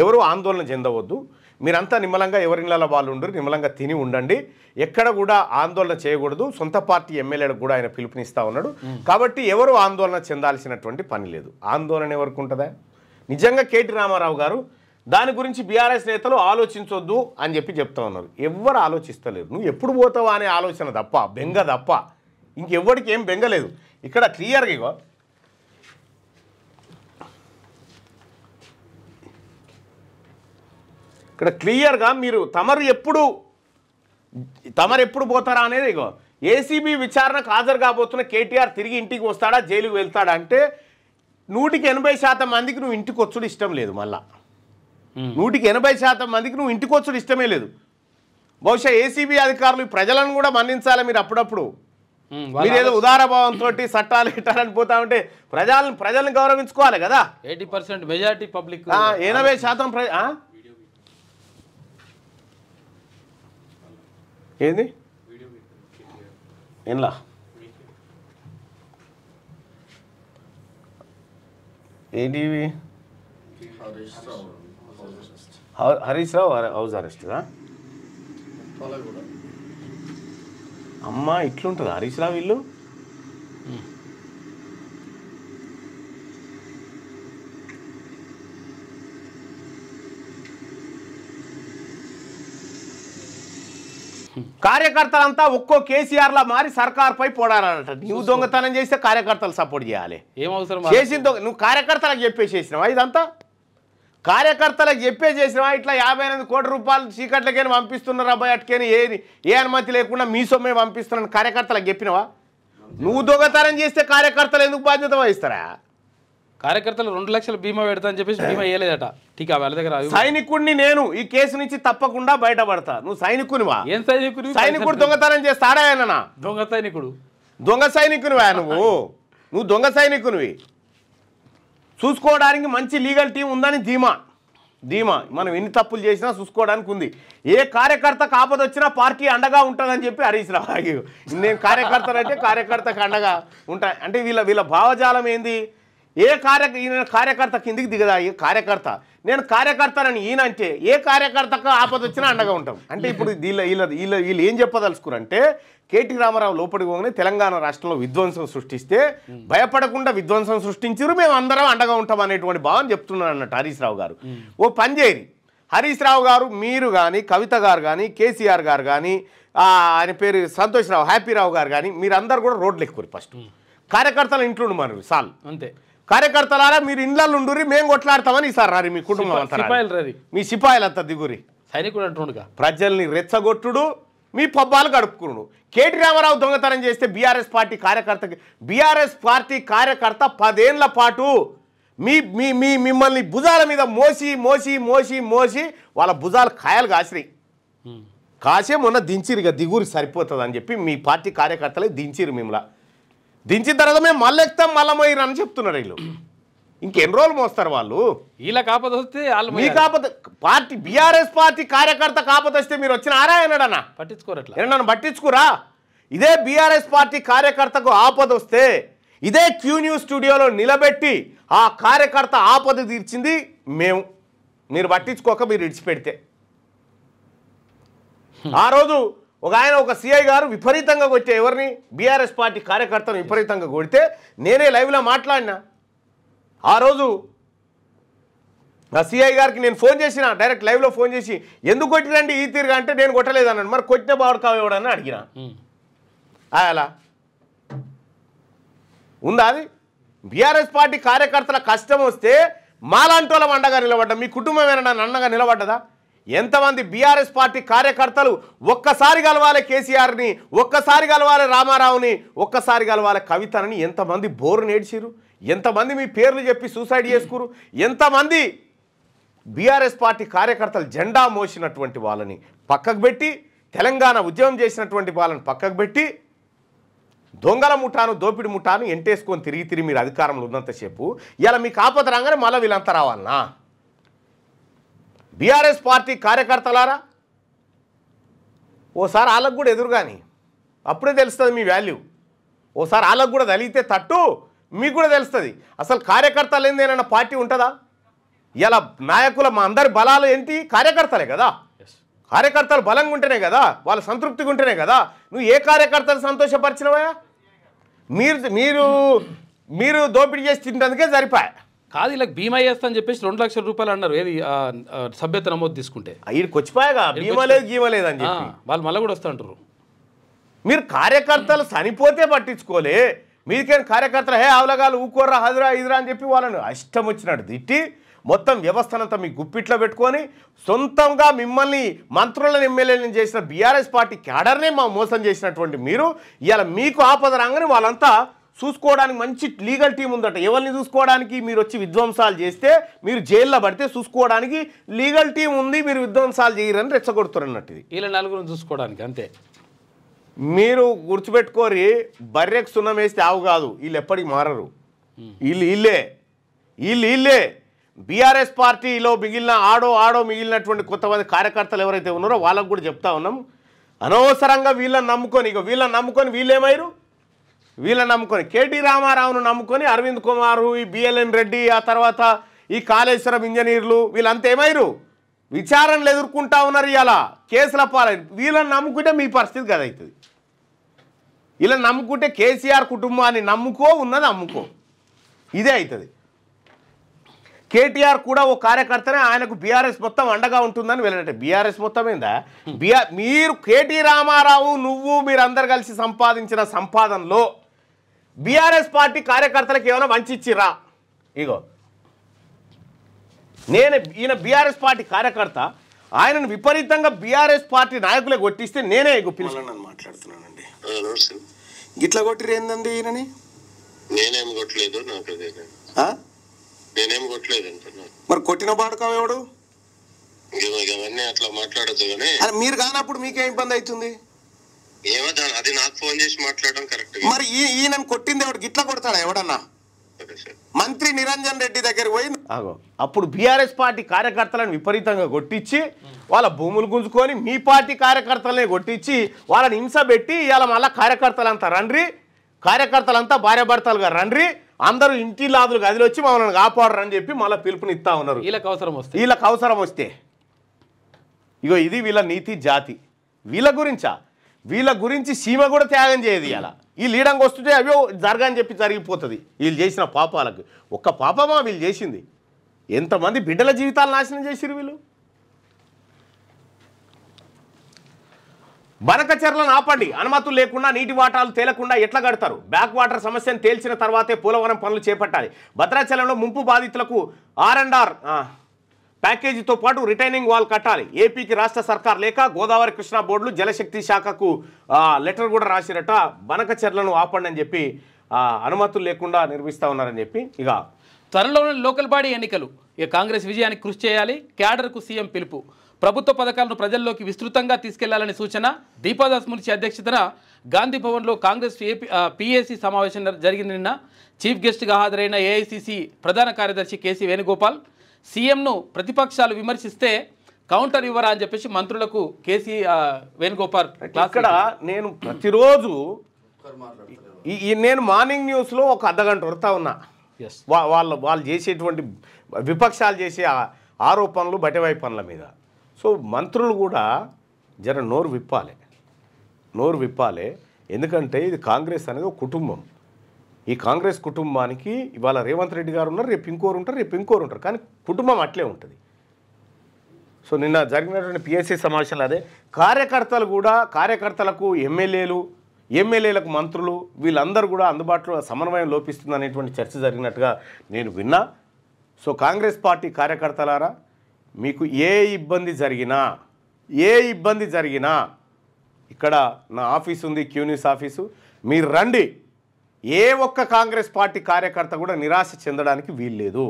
ఎవరు ఆందోళన చెందవద్దు. మీరంతా నిమ్మలంగా ఎవరిళ్ళ వాళ్ళు ఉండరు, నిమ్మలంగా తిని ఉండండి. ఎక్కడ కూడా ఆందోళన చేయకూడదు. సొంత పార్టీ ఎమ్మెల్యేలకు కూడా ఆయన పిలుపునిస్తూ ఉన్నాడు. కాబట్టి ఎవరు ఆందోళన చెందాల్సినటువంటి పని లేదు. ఆందోళన ఎవరికి ఉంటుందా? నిజంగా కేటీ రామారావు గారు దాని గురించి బీఆర్ఎస్ నేతలు ఆలోచించొద్దు అని చెప్పి చెప్తా ఉన్నారు. ఎవ్వరు ఆలోచిస్తలేరు. నువ్వు ఎప్పుడు పోతావా అనే ఆలోచన తప్ప, బెంగ తప్ప ఇంకెవ్వడికి ఏం బెంగలేదు. ఇక్కడ క్లియర్గా ఇగో ఇక్కడ క్లియర్గా మీరు తమరు ఎప్పుడు పోతారా అనేది ఇగో ఏసీబీ విచారణకు హాజరు కాబోతున్న కేటీఆర్ తిరిగి ఇంటికి వస్తాడా, జైలుకు వెళ్తాడా అంటే 180% మందికి నువ్వు ఇంటికి వచ్చుడు ఇష్టం లేదు. మళ్ళా 180% మందికి నువ్వు ఇంటికి వచ్చుడు ఇష్టమే లేదు. బహుశా ఏసీబీ అధికారులు ప్రజలను కూడా మన్నించాలి మీరు అప్పుడప్పుడు. మీరు ఏదో ఉదారభావంతో చట్టాలు ఇట్టాలని పోతా ఉంటే ప్రజల్ని గౌరవించుకోవాలి కదా. 80% మెజారిటీ పబ్లిక్ 80% ఏంది ఏంలా ఏంటి హరీష్ రావు హౌస్ అరెస్టా అమ్మ ఇట్లుంటుంది హరీష్ రావు ఇల్లు. కార్యకర్తలంతా ఒక్కో కేసీఆర్ లా మారి సర్కార్పై పోడాలంట. నువ్వు దొంగతనం చేస్తే కార్యకర్తలు సపోర్ట్ చేయాలి. ఏం అవసరం చేసిన నువ్వు కార్యకర్తలకు చెప్పేసేసినావా? ఇదంతా కార్యకర్తలకు చెప్పేసేసినావా? ఇట్లా 58 కోట్ల రూపాయలు చీకట్లకైనా పంపిస్తున్నారు అబ్బాయి అటుకని ఏ అనుమతి లేకుండా మీ సొమ్మే పంపిస్తున్నాను కార్యకర్తలకు చెప్పినవా? నువ్వు దొంగతనం చేస్తే కార్యకర్తలు ఎందుకు బాధ్యత వహిస్తారా? కార్యకర్తలు 2 లక్షల బీమా పెడతా అని చెప్పేసి బీమా వేయలేదట. టీకా వాళ్ళ దగ్గర సైనికుడిని నేను ఈ కేసు నుంచి తప్పకుండా బయటపడతా. నువ్వు సైనికునివా? ఏం సైనికుడు? సైనికుడు దొంగతనం చేస్తాడా? దొంగ సైనికుడు దొంగ సైనికునివా నువ్వు దొంగ సైనికునివి. చూసుకోవడానికి మంచి లీగల్ టీం ఉందని ధీమా మనం ఎన్ని తప్పులు చేసినా చూసుకోవడానికి ఉంది. ఏ కార్యకర్తకు ఆపద వచ్చినా పార్టీ అండగా ఉంటుందని చెప్పి హరీష్ రావు. నేను కార్యకర్తనంటే కార్యకర్తకు అండగా ఉంటా అంటే వీళ్ళ భావజాలం ఏంది? ఈయన కార్యకర్త కిందికి దిగదా? కార్యకర్త నేను కార్యకర్తనని ఈయనంటే ఏ కార్యకర్తకు ఆపద వచ్చినా అండగా ఉంటాం అంటే ఇప్పుడు వీళ్ళు ఏం చెప్పదలుచుకురంటే కేటీ రామారావు లోపలికి పోగానే తెలంగాణ రాష్ట్రంలో విధ్వంసం సృష్టిస్తే భయపడకుండా విధ్వంసం సృష్టించారు, మేము అందరం అండగా ఉంటాం అనేటువంటి భావన చెప్తున్నాను అన్నట్టు హరీష్ రావు గారు. ఓ పనిచేయరి హరీష్ రావు గారు, మీరు కానీ కవిత గారు కానీ కేసీఆర్ గారు కానీ ఆయన పేరు సంతోష్ రావు హ్యాపీరావు గారు కానీ మీరందరూ కూడా రోడ్లు ఎక్కువ ఫస్ట్ కార్యకర్తల ఇంట్లో మరి సాల్ అంతే. కార్యకర్తలారా మీరు ఇండ్లలో ఉండురి, మేము కొట్లాడతామని ఈసారి రారి మీ కుటుంబం అంతా మీ సిపాయిలంతా దిగురి. సైనికుడు అంటుండగా ప్రజల్ని రెచ్చగొట్టుడు మీ పబ్బాలు గడుపుకున్నాడు. కేటీ రామారావు దొంగతనం చేస్తే బీఆర్ఎస్ పార్టీ కార్యకర్త 10 ఏళ్ల పాటు మిమ్మల్ని భుజాల మీద మోసి వాళ్ళ భుజాలు కాయలు కాసే మొన్న దించిరు. ఇక దిగురి సరిపోతుంది అని చెప్పి మీ పార్టీ కార్యకర్తలే దించిరు. మిమ్మల్ని దించిన తర్వాత మేము మళ్ళీ ఎక్కుతాం మళ్ళీ మోయిరని చెప్తున్నారు. వీళ్ళు ఇంకెన్ని రోజులు మోస్తారు వాళ్ళు? ఇలా కాకపోతే వస్తే మీ కాకపోతే పార్టీ బీఆర్ఎస్ పార్టీ కార్యకర్త కాకపోతే వస్తే మీరు వచ్చిన ఆరాయనడన్నా పట్టించుకోరట్లా నన్ను పట్టించుకురా. ఇదే బీఆర్ఎస్ పార్టీ కార్యకర్తకు ఆపద వస్తే ఇదే క్యూ న్యూస్ స్టూడియోలో నిలబెట్టి ఆ కార్యకర్త ఆపద తీర్చింది మేము. మీరు పట్టించుకోక మీరు ఇడిచిపెడితే ఆ రోజు ఒక సిఐ గారు విపరీతంగా కొట్టే ఎవరిని బీఆర్ఎస్ పార్టీ కార్యకర్తను విపరీతంగా కొడితే నేనే లైవ్లో మాట్లాడినా. ఆ రోజు ఆ సిఐ గారికి నేను ఫోన్ చేసిన డైరెక్ట్ లైవ్లో ఫోన్ చేసి ఎందుకు కొట్టిరండి ఈ తీరుగా అంటే నేను కొట్టలేదన్నాను. మరి కొట్టిన బావుడు కావడని అడిగిన. అలా ఉందా? అది బీఆర్ఎస్ పార్టీ కార్యకర్తల కష్టం వస్తే మాలాంటి వాళ్ళం అండగా నిలబడ్డా. మీ కుటుంబం ఏమైనా అండగా నిలబడ్డదా? ఎంతమంది బీఆర్ఎస్ పార్టీ కార్యకర్తలు ఒక్కసారి కలవాలి కేసీఆర్ని, ఒక్కసారి కలవాలి రామారావుని, ఒక్కసారి కలవాలి కవితని ఎంతమంది బోరు నేడ్చిరు? ఎంతమంది మీ పేర్లు చెప్పి సూసైడ్ చేసుకురు? ఎంతమంది బీఆర్ఎస్ పార్టీ కార్యకర్తలు జెండా మోసినటువంటి వాళ్ళని పక్కకు పెట్టి, తెలంగాణ ఉద్యమం చేసినటువంటి వాళ్ళని పక్కకు పెట్టి దొంగల ముఠాను దోపిడి ముఠాను ఎంటేసుకొని తిరిగి మీరు అధికారంలో ఉన్నంతసేపు ఇలా మీకు ఆపద రాగానే మళ్ళీ వీళ్ళంతా రావాలనా? బీఆర్ఎస్ పార్టీ కార్యకర్తలారా ఓసారి వాళ్ళకు కూడా ఎదురుగాని అప్పుడే తెలుస్తుంది మీ వాల్యూ. ఓసారి వాళ్ళకు కూడా తగిలితే తట్టు మీకు కూడా తెలుస్తుంది. అసలు కార్యకర్తలు ఏందేనన్న పార్టీ ఉంటుందా? ఇలా నాయకుల మా అందరి బలాలు ఏంటి? కార్యకర్తలే కదా. కార్యకర్తలు బలంగా ఉంటేనే కదా, వాళ్ళు సంతృప్తిగా ఉంటేనే కదా. నువ్వు ఏ కార్యకర్తలు సంతోషపరిచినవా? మీరు దోపిడీ చేసి తింటందుకే సరిపోయా కాదు. ఇలా బీమా చేస్తా అని చెప్పేసి 2 లక్షల రూపాయలు అన్నారు. ఏది సభ్యత నమోదు తీసుకుంటే వీడికి వచ్చిపోయాగా బీమా లేదు గీమా లేదని చెప్పి వాళ్ళు మళ్ళీ కూడా వస్తూ అంటారు. మీరు కార్యకర్తలు చనిపోతే పట్టించుకోలే. మీకేం కార్యకర్తలు అవలగాలు ఊకోర్రా హజరా ఇదిరా అని చెప్పి వాళ్ళని ఇష్టం వచ్చినట్టు తిట్టి మొత్తం వ్యవస్థనంతా మీ గుప్పిట్లో పెట్టుకొని సొంతంగా మిమ్మల్ని మంత్రులను ఎమ్మెల్యేలను చేసిన బీఆర్ఎస్ పార్టీ క్యాడర్నే మోసం చేసినటువంటి మీరు ఇవాళ మీకు ఆపద రాగానే వాళ్ళంతా చూసుకోవడానికి మంచి లీగల్ టీం ఉందట. ఎవరిని చూసుకోవడానికి? మీరు వచ్చి విధ్వంసాలు చేస్తే, మీరు జైల్లో పడితే చూసుకోవడానికి లీగల్ టీం ఉంది, మీరు విధ్వంసాలు చేయరని రెచ్చగొడుతున్నట్టు. ఇది వీళ్ళ నలుగురిని చూసుకోవడానికి అంతే. మీరు గుర్తుపెట్టుకోరి, బర్రెకు సున్నం వేస్తే ఆవు కాదు, వీళ్ళు ఎప్పటికి మారరు. వీళ్ళే బీఆర్ఎస్ పార్టీలో మిగిలిన ఆడో మిగిలినటువంటి కొంతమంది కార్యకర్తలు ఎవరైతే ఉన్నారో వాళ్ళకు కూడా చెప్తా ఉన్నాం, అనవసరంగా వీళ్ళని నమ్ముకొని, ఇక వీళ్ళని నమ్ముకొని వీళ్ళేమైరు, వీళ్ళని నమ్ముకొని కేటీ రామారావును నమ్ముకొని అరవింద్ కుమారు, ఈ బిఎల్ఎన్ రెడ్డి, ఆ తర్వాత ఈ కాళేశ్వరం ఇంజనీర్లు వీళ్ళంతా ఏమైరు, విచారణలు ఎదుర్కొంటా ఉన్నారు. ఇలా కేసుల పాలై వీళ్ళని నమ్ముకుంటే మీ పరిస్థితి కదా అవుతుంది. ఇలా నమ్ముకుంటే కేసీఆర్ కుటుంబాన్ని నమ్ముకో, ఉన్నది అమ్ముకో, ఇదే అవుతుంది. కేటీఆర్ కూడా ఓ కార్యకర్తనే, ఆయనకు బీఆర్ఎస్ మొత్తం అండగా ఉంటుందని వెళ్ళంటే బీఆర్ఎస్ మొత్తం ఏందా? మీరు కేటీ రామారావు మీరందరు కలిసి సంపాదించిన సంపాదనలో బీఆర్ఎస్ పార్టీ కార్యకర్తలకు ఏమైనా వంచిచ్చిరా? ఇగో ఈయన బీఆర్ఎస్ పార్టీ కార్యకర్త, ఆయనను విపరీతంగా బీఆర్ఎస్ పార్టీ నాయకులే కొట్టిస్తే నేనే పిలుచుకున్నాను మాట్లాడుతున్నానండి. గిట్లా కొట్టిరు ఏందండి ఈయనని? నేనేం కొట్టలేదు, నేనేం కొట్టలేదు అంటున్నా. మరి కొట్టిన బాడకం ఎవడు? ఇవన్నీ అట్లా మాట్లాడద్దు కానీ మీరు కానప్పుడు మీకేం ఇబ్బంది అవుతుంది? ఏమో అది నాకు ఫోన్ చేసి మాట్లాడడం కరెక్ట్. మరి ఈయనను కొట్టింది ఎవడు? గిట్లా కొడతాడా ఎవడన్నా? మంత్రి నిరంజన్ రెడ్డి దగ్గర పోయి అప్పుడు బీఆర్ఎస్ పార్టీ కార్యకర్తలను విపరీతంగా కొట్టించి వాళ్ళ భూములు గుంజుకొని మీ పార్టీ కార్యకర్తలనే కొట్టించి వాళ్ళని హింస పెట్టి ఇవాళ మళ్ళీ కార్యకర్తలంతా కార్యకర్తలంతా భార్యాభర్తలుగా అందరూ ఇంటి లాదులు గదిలో వచ్చి మమ్మల్ని కాపాడరని చెప్పి మళ్ళీ పిలుపునిస్తా ఉన్నారు. వీళ్ళకి అవసరం వస్తే ఇగో ఇది వీళ్ళ నీతి జాతి. వీళ్ళ గురించి సీమ కూడా త్యాగం చేయదు. ఇలా ఈ లీడంగా వస్తుంటే అవో జరగని చెప్పి జరిగిపోతుంది. వీళ్ళు చేసిన పాపాలకు ఒక్క పాపమా వీళ్ళు చేసింది? ఎంతమంది బిడ్డల జీవితాలు నాశనం చేసిరు వీళ్ళు. బనకచెర్లను ఆపండి, అనుమతులు లేకుండా నీటి వాటాలు తేలకుండా ఎట్లా కడతారు? బ్యాక్ వాటర్ సమస్యను తేల్చిన తర్వాతే పోలవరం పనులు చేపట్టాలి. భద్రాచలంలో ముంపు బాధితులకు R&R ప్యాకేజీతో పాటు రిటైనింగ్ వాల్ కట్టాలి. ఏపీకి రాష్ట్ర సర్కార్ లేక గోదావరి కృష్ణా బోర్డులు జలశక్తి శాఖకు లెటర్ కూడా రాసిరట. బనకచెర్లను ఆపండి అని చెప్పి అనుమతులు లేకుండా నిర్మిస్తా ఉన్నారని చెప్పి. ఇక త్వరలోనే లోకల్ బాడీ ఎన్నికలు, ఇక కాంగ్రెస్ విజయానికి కృషి చేయాలి. క్యాడర్కు సీఎం పిలుపు. ప్రభుత్వ పథకాలను ప్రజల్లోకి విస్తృతంగా తీసుకెళ్లాలని సూచన. దీపాదాస్ మున్షి అధ్యక్షతన గాంధీ భవన్లో కాంగ్రెస్ పిఏసీ సమావేశం జరిగింది. నిన్న చీఫ్ గెస్ట్గా హాజరైన ఏఐసిసి ప్రధాన కార్యదర్శి కేసీ వేణుగోపాల్ సీఎంను ప్రతిపక్షాలు విమర్శిస్తే కౌంటర్ ఇవ్వరా అని చెప్పేసి మంత్రులకు కేసీ వేణుగోపాల్. ఇక్కడ నేను ప్రతిరోజు నేను మార్నింగ్ న్యూస్లో ఒక అర్ధగంట వరుతా ఉన్నా. వాళ్ళు చేసేటువంటి విపక్షాలు చేసే ఆరోపణలు బటివై పనుల మీద. సో మంత్రులు కూడా జర నోరు విప్పాలి. ఎందుకంటే ఇది కాంగ్రెస్ అనేది ఒక కుటుంబం. ఈ కాంగ్రెస్ కుటుంబానికి ఇవాళ రేవంత్ రెడ్డి గారు ఉన్నారు, రేపు ఇంకోరు ఉంటారు, కానీ కుటుంబం అట్లే ఉంటుంది. సో నిన్న జరిగినటువంటి పిఎస్సీ సమావేశంలో అదే కార్యకర్తలకు ఎమ్మెల్యేలకు మంత్రులు వీళ్ళందరూ కూడా అందుబాటులో సమన్వయం లోపిస్తుంది అనేటువంటి చర్చ జరిగినట్టుగా నేను విన్నా. సో కాంగ్రెస్ పార్టీ కార్యకర్తలారా, మీకు ఏ ఇబ్బంది జరిగినా ఇక్కడ నా ఆఫీస్ ఉంది, క్యూన్యూస్ ఆఫీసు, మీరు రండి. ఏ ఒక్క కాంగ్రెస్ పార్టీ కార్యకర్త కూడా నిరాశ చెందడానికి వీల్లేదు.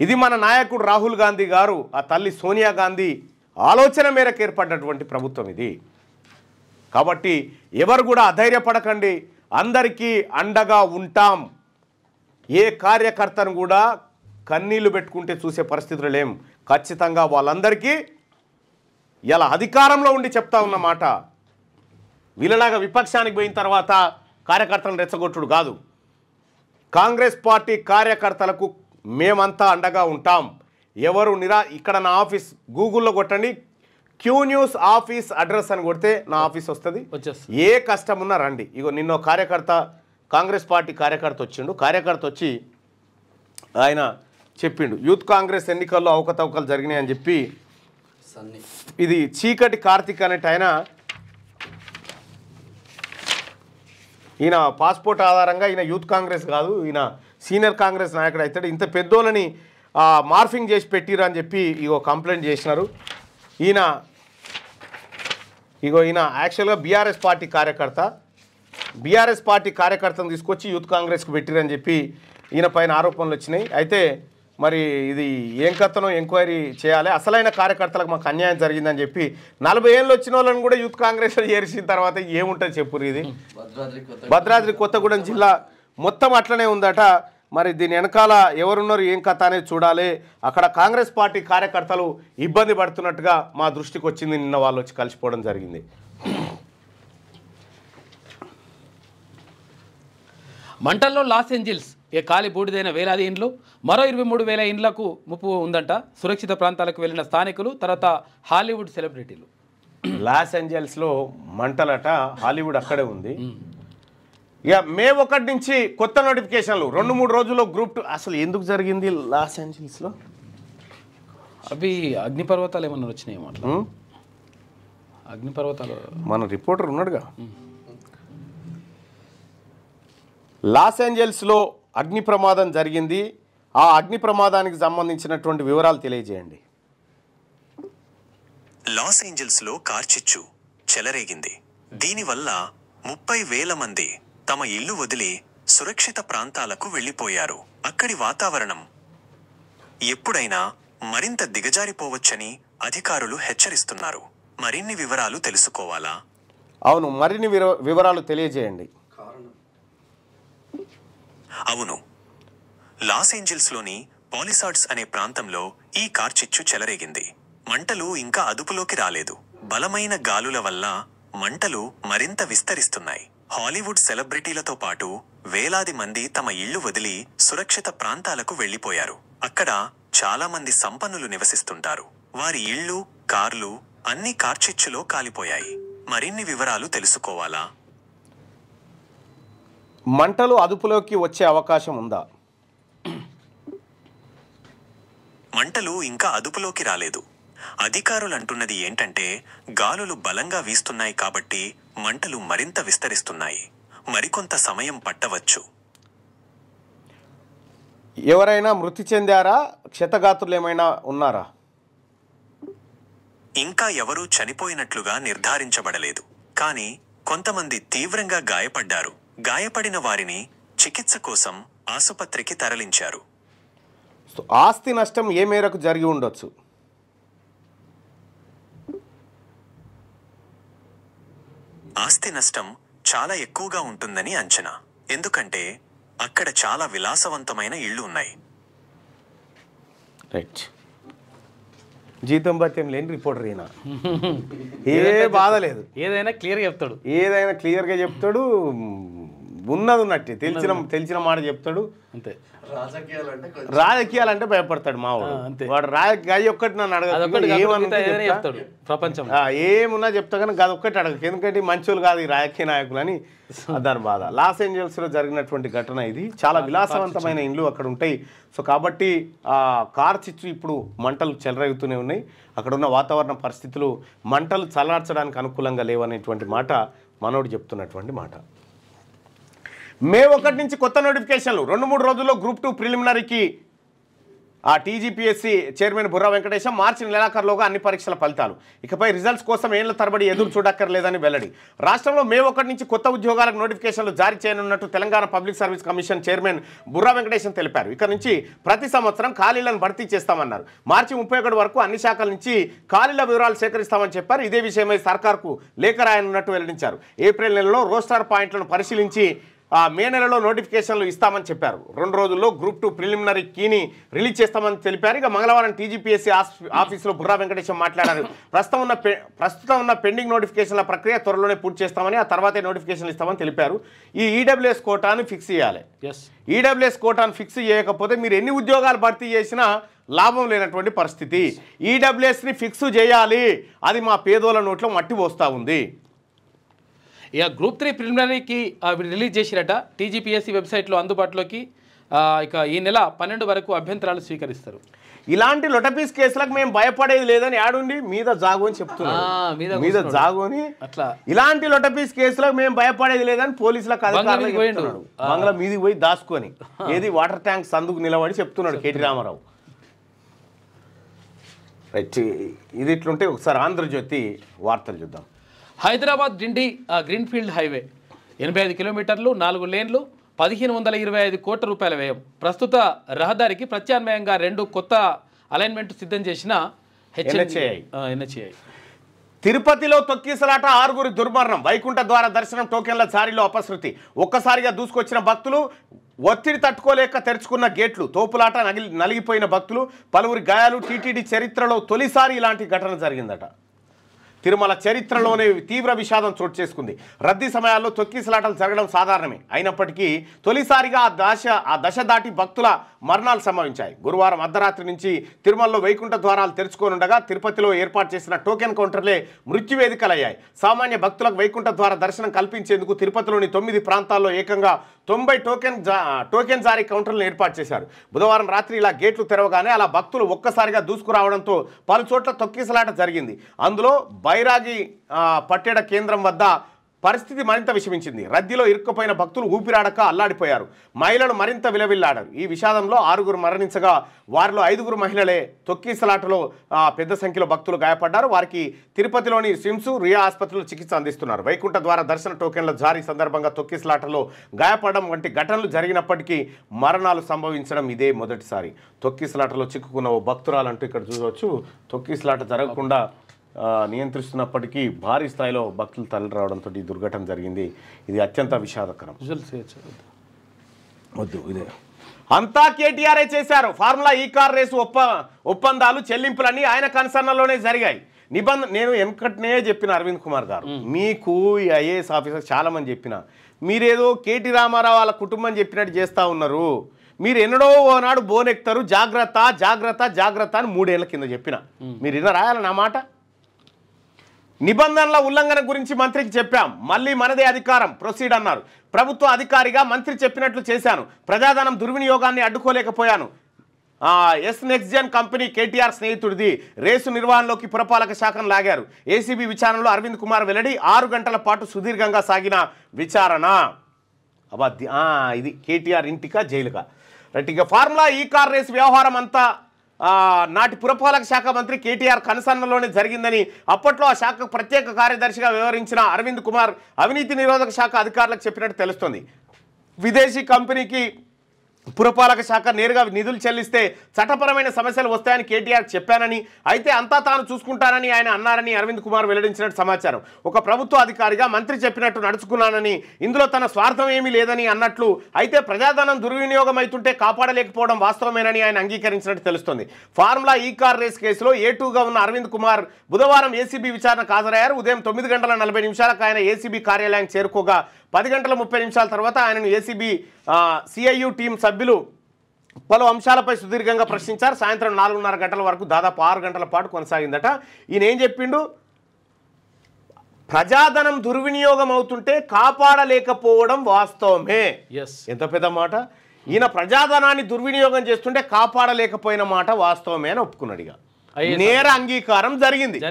ఇది మన నాయకుడు రాహుల్ గాంధీ గారు, ఆ తల్లి సోనియా గాంధీ ఆలోచన మేరకు ఏర్పడినటువంటి ప్రభుత్వం ఇది. కాబట్టి ఎవరు కూడా అధైర్యపడకండి, అందరికీ అండగా ఉంటాం. ఏ కార్యకర్తను కూడా కన్నీళ్లు పెట్టుకుంటే చూసే పరిస్థితులు లేం. ఖచ్చితంగా వాళ్ళందరికీ ఇలా అధికారంలో ఉండి చెప్తా ఉన్నమాట. వీళ్ళలాగా విపక్షానికి పోయిన తర్వాత కార్యకర్తలను రెచ్చగొట్టుడు కాదు. కాంగ్రెస్ పార్టీ కార్యకర్తలకు మేమంతా అండగా ఉంటాం. ఎవరు ఇక్కడ నా ఆఫీస్ గూగుల్లో కొట్టండి, క్యూ న్యూస్ ఆఫీస్ అడ్రస్ అని కొడితే నా ఆఫీస్ వస్తుంది. ఏ కష్టం ఉన్నా రండి. ఇగో నిన్న కాంగ్రెస్ పార్టీ కార్యకర్త వచ్చి ఆయన చెప్పిండు, యూత్ కాంగ్రెస్ ఎన్నికల్లో అవకతవకలు జరిగినాయని చెప్పి. ఇది చీకటి కార్తిక్ అనేటి ఈయన పాస్పోర్ట్ ఆధారంగా ఈయన యూత్ కాంగ్రెస్ కాదు, ఈయన సీనియర్ కాంగ్రెస్ నాయకుడు అవుతాడు. ఇంత పెద్దోళ్ళని మార్ఫింగ్ చేసి పెట్టిరు అని చెప్పి కంప్లైంట్ చేసినారు. ఈయన యాక్చువల్గా బీఆర్ఎస్ పార్టీ కార్యకర్తను తీసుకొచ్చి యూత్ కాంగ్రెస్కి పెట్టిరని చెప్పి ఈయన పైన ఆరోపణలు వచ్చినాయి. అయితే మరి ఇది ఏం కథనో ఎంక్వైరీ చేయాలి, అసలైన కార్యకర్తలకు మాకు అన్యాయం జరిగిందని చెప్పి 40 ఏళ్ళు వచ్చిన వాళ్ళని కూడా యూత్ కాంగ్రెస్లో చేర్చిన తర్వాత ఏముంటుంది చెప్పురు. ఇది భద్రాద్రి కొత్తగూడెం జిల్లా మొత్తం అట్లనే ఉందట. మరి దీని వెనకాల ఎవరున్నారు ఏం కథ అనేది చూడాలి. అక్కడ కాంగ్రెస్ పార్టీ కార్యకర్తలు ఇబ్బంది పడుతున్నట్టుగా మా దృష్టికి వచ్చింది. నిన్న వాళ్ళు వచ్చి కలిసిపోవడం జరిగింది. మంటల్లో లాస్ ఏంజిల్స్ కాలి బూడిదైన వేలాది ఇండ్లు, మరో 23,000 ఇండ్లకు ముప్పు ఉందంట. సురక్షిత ప్రాంతాలకు వెళ్ళిన స్థానికులు, తర్వాత హాలీవుడ్ సెలబ్రిటీలు. లాస్ ఏంజల్స్లో మంటలట, హాలీవుడ్ అక్కడే ఉంది. ఇక మే 1 నుంచి కొత్త నోటిఫికేషన్లు 2-3 రోజుల్లో గ్రూప్ 2. అసలు ఎందుకు జరిగింది లాస్ ఏంజల్స్లో? అవి అగ్నిపర్వతాలు ఏమన్నా వచ్చినాయి అట్లా? అగ్నిపర్వతాలు మన రిపోర్టర్ ఉన్నాడుగా. లాస్ ఏంజల్స్లో అగ్ని ప్రమాదం జరిగింది. ఆ అగ్ని ప్రమాదానికి సంబంధించినటువంటి వివరాలు తెలియజేయండి. లాస్ ఏంజల్స్లో కార్చిచ్చు చెలరేగింది. దీనివల్ల 30,000 మంది తమ ఇల్లు వదిలి సురక్షిత ప్రాంతాలకు వెళ్లిపోయారు. అక్కడి వాతావరణం ఎప్పుడైనా మరింత దిగజారిపోవచ్చని అధికారులు హెచ్చరిస్తున్నారు. మరిన్ని వివరాలు తెలుసుకోవాలా? అవును, మరిన్ని వివరాలు తెలియజేయండి. అవును, లాస్ ఏంజల్స్లోని పాలిసాడ్స్ అనే ప్రాంతంలో ఈ కార్చిచ్చు చెలరేగింది. మంటలు ఇంకా అదుపులోకి రాలేదు. బలమైన గాలుల వల్ల మంటలు మరింత విస్తరిస్తున్నాయి. హాలీవుడ్ సెలబ్రిటీలతో పాటు వేలాది మంది తమ ఇళ్లు వదిలి సురక్షిత ప్రాంతాలకు వెళ్లిపోయారు. అక్కడ చాలా మంది సంపన్నులు నివసిస్తుంటారు. వారి ఇళ్లు, కార్లు అన్నీ కార్చిచ్చులో కాలిపోయాయి. మరిన్ని వివరాలు తెలుసుకోవాలా? మంటలు అదుపులోకి వచ్చే అవకాశం ఉందా? మంటలు ఇంకా అదుపులోకి రాలేదు. అధికారులు అంటున్నది ఏంటంటే గాలులు బలంగా వీస్తున్నాయి కాబట్టి మంటలు మరింత విస్తరిస్తున్నాయి. మరికొంత సమయం పట్టవచ్చు. ఎవరైనా మృతి చెందారా? క్షతగాత్రులు ఏమైనా ఉన్నారా? ఇంకా ఎవరూ చనిపోయినట్లుగా నిర్ధారించబడలేదు. కానీ కొంతమంది తీవ్రంగా గాయపడ్డారు. గాయపడిన వారిని చికిత్స కోసం ఆసుపత్రికి తరలించారు. ఆస్తి నష్టం ఏ మేరకు జరిగి ఉండొచ్చు? ఆస్తి నష్టం చాలా ఎక్కువగా ఉంటుందని అంచనా. ఎందుకంటే అక్కడ చాలా విలాసవంతమైన ఇళ్ళు ఉన్నాయి. రైట్. జీతం భత్యం లేని రిపోర్టర్ ఈయన. ఏ బాధ లేదు, ఏదైనా క్లియర్గా చెప్తాడు. ఏదైనా క్లియర్గా చెప్తాడు. ఉన్నది ఉన్నట్టు తెలిసిన మాట చెప్తాడు. అంతే. రాజకీయాలంటే భయపడతాడు మావాడు. వాడు రాజకీయ ఒక్కటి నన్ను అడగదు, ప్రపంచం ఏమున్నా చెప్తా కానీ అది ఒక్కటి అడగదు. ఎందుకంటే మంచోళ్ళు కాదు ఈ రాజకీయ నాయకులు అని దాని బాధ. లాస్ ఏంజల్స్లో జరిగినటువంటి ఘటన ఇది. చాలా విలాసవంతమైన ఇండ్లు అక్కడ ఉంటాయి. సో కాబట్టి ఆ కార్చిచ్చు ఇప్పుడు మంటలు చెలరేగుతూనే ఉన్నాయి. అక్కడ ఉన్న వాతావరణ పరిస్థితులు మంటలు చల్లార్చడానికి అనుకూలంగా లేవనేటువంటి మాట మనోడు చెప్తున్నటువంటి మాట. మే 1 నుంచి కొత్త నోటిఫికేషన్లు 2-3 రోజుల్లో గ్రూప్ 2 ప్రిలిమినరీకి టీజీపీఎస్సీ చైర్మన్ బుర్రా వెంకటేశం మార్చి నెలాఖరులోగా అన్ని పరీక్షల ఫలితాలు. ఇకపై రిజల్ట్స్ కోసం ఏళ్ల తరబడి ఎదురు చూడక్కర్లేదని వెల్లడి. రాష్ట్రంలో మే 1 నుంచి కొత్త ఉద్యోగాలకు నోటిఫికేషన్లు జారీ చేయనున్నట్టు Telangana public service commission chairman Burra Venkatesham తెలిపారు. ఇక నుంచి ప్రతి సంవత్సరం ఖాళీలను భర్తీ చేస్తామన్నారు. మార్చి 31 వరకు అన్ని శాఖల నుంచి ఖాళీల వివరాలు సేకరిస్తామని చెప్పారు. ఇదే విషయమై సర్కార్కు లేఖ రాయనున్నట్టు వెల్లడించారు. ఏప్రిల్ నెలలో రోస్టార్ పాయింట్లను పరిశీలించి మే నెలలో నోటిఫికేషన్లు ఇస్తామని చెప్పారు. 2 రోజుల్లో గ్రూప్ 2 ప్రిలిమినరీ కీని రిలీజ్ చేస్తామని తెలిపారు. ఇక మంగళవారం టీజీపీఎస్సీ ఆఫీసులో బుర్రా వెంకటేశం మాట్లాడారు. ప్రస్తుతం ఉన్న పెండింగ్ నోటిఫికేషన్ల ప్రక్రియ త్వరలోనే పూర్తి చేస్తామని, ఆ తర్వాతే నోటిఫికేషన్లు ఇస్తామని తెలిపారు. ఈ ఈడబ్ల్యూఎస్ కోటాను ఫిక్స్ చేయాలి. ఈడబ్ల్యూఎస్ కోటాను ఫిక్స్ చేయకపోతే మీరు ఎన్ని ఉద్యోగాలు భర్తీ చేసినా లాభం లేనటువంటి పరిస్థితి. ఈడబ్ల్యూఎస్ని ఫిక్స్ చేయాలి. అది మా పేదోళ్ళ నోట్లో మట్టి పోస్తూ ఉంది. ఇక గ్రూప్ 3 ప్రిలిమినరీకి రిలీజ్ చేసిరట. టీజీపీఎస్సీ వెబ్సైట్లో అందుబాటులోకి ఇక ఈ నెల 12 వరకు అభ్యంతరాలు స్వీకరిస్తారు. ఇలాంటి లొటపీస్ కేసులకు మేము భయపడేది లేదని ఆడుండి మీద జాగు అని చెప్తున్నాడు. మీద జాగు అని అట్లా ఇలాంటి లొటపీస్ కేసులకు మేము భయపడేది లేదని పోలీసులకు అధికారులు చెప్తున్నాడు. బంగ్లా మీదికి పోయి దాచుకొని ఏది వాటర్ ట్యాంక్ సందుకు నిలబడి చెప్తున్నాడు కేటీ రామారావు. రైట్, ఇది ఇట్లుంటే ఒకసారి ఆంధ్రజ్యోతి వార్తలు చూద్దాం. హైదరాబాద్ డిండి గ్రీన్ఫీల్డ్ హైవే 85 కిలోమీటర్లు, 4 లేన్లు, 1525 కోట్ల రూపాయల వ్యయం. ప్రస్తుత రహదారికి ప్రత్యామ్నాయంగా 2 కొత్త అలైన్మెంట్ సిద్ధం చేసిన NHAI. తిరుపతిలో తొక్కిసలాట, 6గురి దుర్మరణం. వైకుంఠ ద్వార దర్శనం టోకెన్ల జారీలో అపశృతి. ఒక్కసారిగా దూసుకొచ్చిన భక్తులు ఒత్తిడి తట్టుకోలేక తెరుచుకున్న గేట్లు. తోపులాట, నలిగిపోయిన భక్తులు, పలువురి గాయాలు. టీటీడీ చరిత్రలో తొలిసారి ఇలాంటి ఘటన జరిగిందట. తిరుమల చరిత్రలోనే తీవ్ర విషాదం చోటు చేసుకుంది. రద్దీ సమయాల్లో తొక్కిసలాటలు జరగడం సాధారణమే. అయినప్పటికీ తొలిసారిగా ఆ దశ దాటి భక్తుల మరణాలు సంభవించాయి. గురువారం అర్ధరాత్రి నుంచి తిరుమలలో వైకుంఠ ద్వారాలు తెరుచుకోనుండగా తిరుపతిలో ఏర్పాటు చేసిన టోకెన్ కౌంటర్లే మృత్యువేదికలయ్యాయి. సామాన్య భక్తులకు వైకుంఠ ద్వార దర్శనం కల్పించేందుకు తిరుపతిలోని 9 ప్రాంతాల్లో ఏకంగా 90 టోకెన్ జారీ కౌంటర్లను ఏర్పాటు చేశారు. బుధవారం రాత్రి ఇలా గేట్లు తెరవగానే అలా భక్తులు ఒక్కసారిగా దూసుకురావడంతో పలు చోట్ల తొక్కిసలాట జరిగింది. అందులో బైరాగి పట్టెడ కేంద్రం వద్ద పరిస్థితి మరింత విషమించింది. రద్దీలో ఇరుక్కుపోయిన భక్తులు ఊపిరాడక అల్లాడిపోయారు. మహిళలు మరింత విలవిల్లాడారు. ఈ విషాదంలో 6గురు మరణించగా వారిలో 5గురు మహిళలే. తొక్కిసలాటలో పెద్ద సంఖ్యలో భక్తులు గాయపడ్డారు. వారికి తిరుపతిలోని సిమ్స్, రియా ఆసుపత్రిలో చికిత్స అందిస్తున్నారు. వైకుంఠ ద్వార దర్శన టోకెన్ల జారీ సందర్భంగా తొక్కిసలాటలో గాయపడడం వంటి ఘటనలు జరిగినప్పటికీ మరణాలు సంభవించడం ఇదే మొదటిసారి. తొక్కిసలాటలో చిక్కుకున్న ఓ భక్తురాలంటూ ఇక్కడ చూడవచ్చు. తొక్కిసలాట జరగకుండా నియంత్రిస్తున్నప్పటికీ భారీ స్థాయిలో భక్తులు తరలి రావడంతో ఈ దుర్ఘటన జరిగింది. ఇది అత్యంత విషాదకరం. వద్దు, ఇదే అంతా కేటీఆర్ఏ చేశారు. ఫార్ములా ఈ కార్ రేసు ఒప్పందాలు, చెల్లింపులన్నీ ఆయన కన్సర్న్లోనే జరిగాయి. నేను వెనకట్నే చెప్పిన అరవింద్ కుమార్ గారు, మీకు ఈ ఐఏఎస్ ఆఫీసర్ చాలామంది చెప్పిన, మీరేదో కేటీ రామారావు వాళ్ళ కుటుంబం చెప్పినట్టు చేస్తూ ఉన్నారు. మీరు ఎన్నడో ఓనాడు బోనెక్తారు, జాగ్రత్త జాగ్రత్త జాగ్రత్త అని 3 ఏళ్ల కింద చెప్పిన. మీరు ఇలా రాయాలి నా మాట. నిబంధనల ఉల్లంఘన గురించి మంత్రికి చెప్పాం, మళ్ళీ మనదే అధికారం, ప్రొసీడ్ అన్నారు. ప్రభుత్వ అధికారిగా మంత్రి చెప్పినట్లు చేశాను. ప్రజాధనం దుర్వినియోగాన్ని అడ్డుకోలేకపోయాను. నెక్స్ట్జెన్ కంపెనీ కేటీఆర్ స్నేహితుడిది. రేసు నిర్వహణలోకి పురపాలక శాఖను లాగారు. ఏసీబీ విచారణలో అరవింద్ కుమార్ వెల్లడి. 6 గంటల పాటు సుదీర్ఘంగా సాగిన విచారణ. ఇది కేటీఆర్ ఇంటికా జైలుగా. రైట్. ఇక ఫార్ములా ఈ కార్ రేసు వ్యవహారం అంతా నాటి పురపాలక శాఖ మంత్రి కేటీఆర్ కన్సర్న్లోనే జరిగిందని అప్పట్లో ఆ శాఖకు ప్రత్యేక కార్యదర్శిగా వ్యవహరించిన అరవింద్ కుమార్ అవినీతి నిరోధక శాఖ అధికారులకు చెప్పినట్టు తెలుస్తోంది. విదేశీ కంపెనీకి పురపాలక శాఖ నేరుగా నిధులు చెల్లిస్తే చట్టపరమైన సమస్యలు వస్తాయని కేటీఆర్ చెప్పానని, అయితే అంతా తాను చూసుకుంటానని ఆయన అన్నారని అరవింద్ కుమార్ వెల్లడించినట్టు సమాచారం. ఒక ప్రభుత్వ అధికారిగా మంత్రి చెప్పినట్టు నడుచుకున్నానని, ఇందులో తన స్వార్థం ఏమీ లేదని అన్నట్లు, అయితే ప్రజాధనం దుర్వినియోగం అవుతుంటే కాపాడలేకపోవడం వాస్తవమేనని ఆయన అంగీకరించినట్టు తెలుస్తోంది. ఫార్ములా ఈ కార్ రేస్ కేసులో A2గా ఉన్న అరవింద్ కుమార్ బుధవారం ఏసీబీ విచారణకు హాజరయ్యారు. ఉదయం 9:40 ఆయన ఏసీబీ కార్యాలయం చేరుకోగా 10:30 తర్వాత ఆయనను ఏసీబీ సిఐయు టీం సభ్యులు పలు అంశాలపై సుదీర్ఘంగా ప్రశ్నించారు. సాయంత్రం 4:30 గంటల వరకు దాదాపు 6 గంటల పాటు కొనసాగిందట. ఈయన ఏం చెప్పిండు? ప్రజాధనం దుర్వినియోగం అవుతుంటే కాపాడలేకపోవడం వాస్తవమే. ఎంత పెద్ద మాట. ఈయన ప్రజాధనాన్ని దుర్వినియోగం చేస్తుంటే కాపాడలేకపోయిన మాట వాస్తవమే అని ఒప్పుకున్నాడు. ఇక నేర అంగీకారం జరిగింది.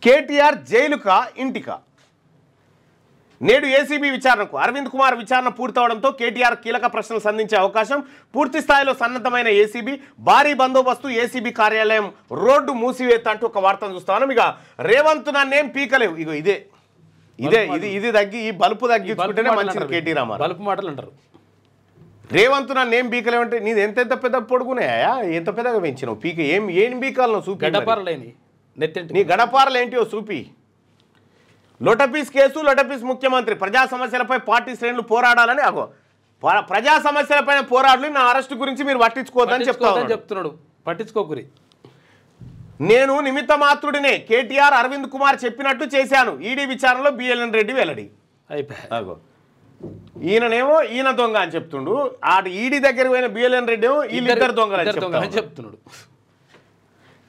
కేటీఆర్ జైలుకా ఇంటికా? నేడు ఏసీబీ విచారణకు అరవింద్ కుమార్ విచారణ పూర్తవడంతో కేటీఆర్ కీలక ప్రశ్నలు సంధించే అవకాశం. పూర్తి స్థాయిలో సన్నద్ధమైన ఏసీబీ, భారీ బందోబస్తు, ఏసీబీ కార్యాలయం రోడ్డు మూసివేత అంటూ ఒక వార్తను చూస్తాను. ఇక రేవంత్ నన్నేం పీకలేవు. ఇగో ఇది తగ్గి ఈ బలుపు తగ్గించుకుంటేనే మంచిది. కేటీ రామారావు బలుపు మాటలు అంటారు. రేవంత్ నన్నేం పీకలేవంటే నీది ఎంత పెద్ద పొడుగున్నాయా, ఎంత పెద్దగా పెంచినావు పీక, ఏం పీకాలను చూపి, నీ గడపారలు ఏంటివో చూపి. లోటపీస్ కేసు, లోటపీస్ ముఖ్యమంత్రి, ప్రజా సమస్యలపై పార్టీ శ్రేణులు పోరాడాలని. ప్రజా సమస్యలపైన పోరాడాలి, నా అరెస్టు గురించి మీరు పట్టించుకోవద్దని చెప్తున్నాడు. పట్టించుకోకురి. నేను నిమిత్త మాత్రుడినే. కేటీఆర్ అరవింద్ కుమార్ చెప్పినట్టు చేశాను. ఈడీ విచారణలో బిఎల్ఎన్ రెడ్డి వెల్లడి. ఈయన దొంగ అని చెప్తుండు. ఈడీ దగ్గర పోయిన బిఎల్ఎన్ రెడ్డి ఏమో వీళ్ళిద్దరు దొంగలని చెప్తున్నాడు.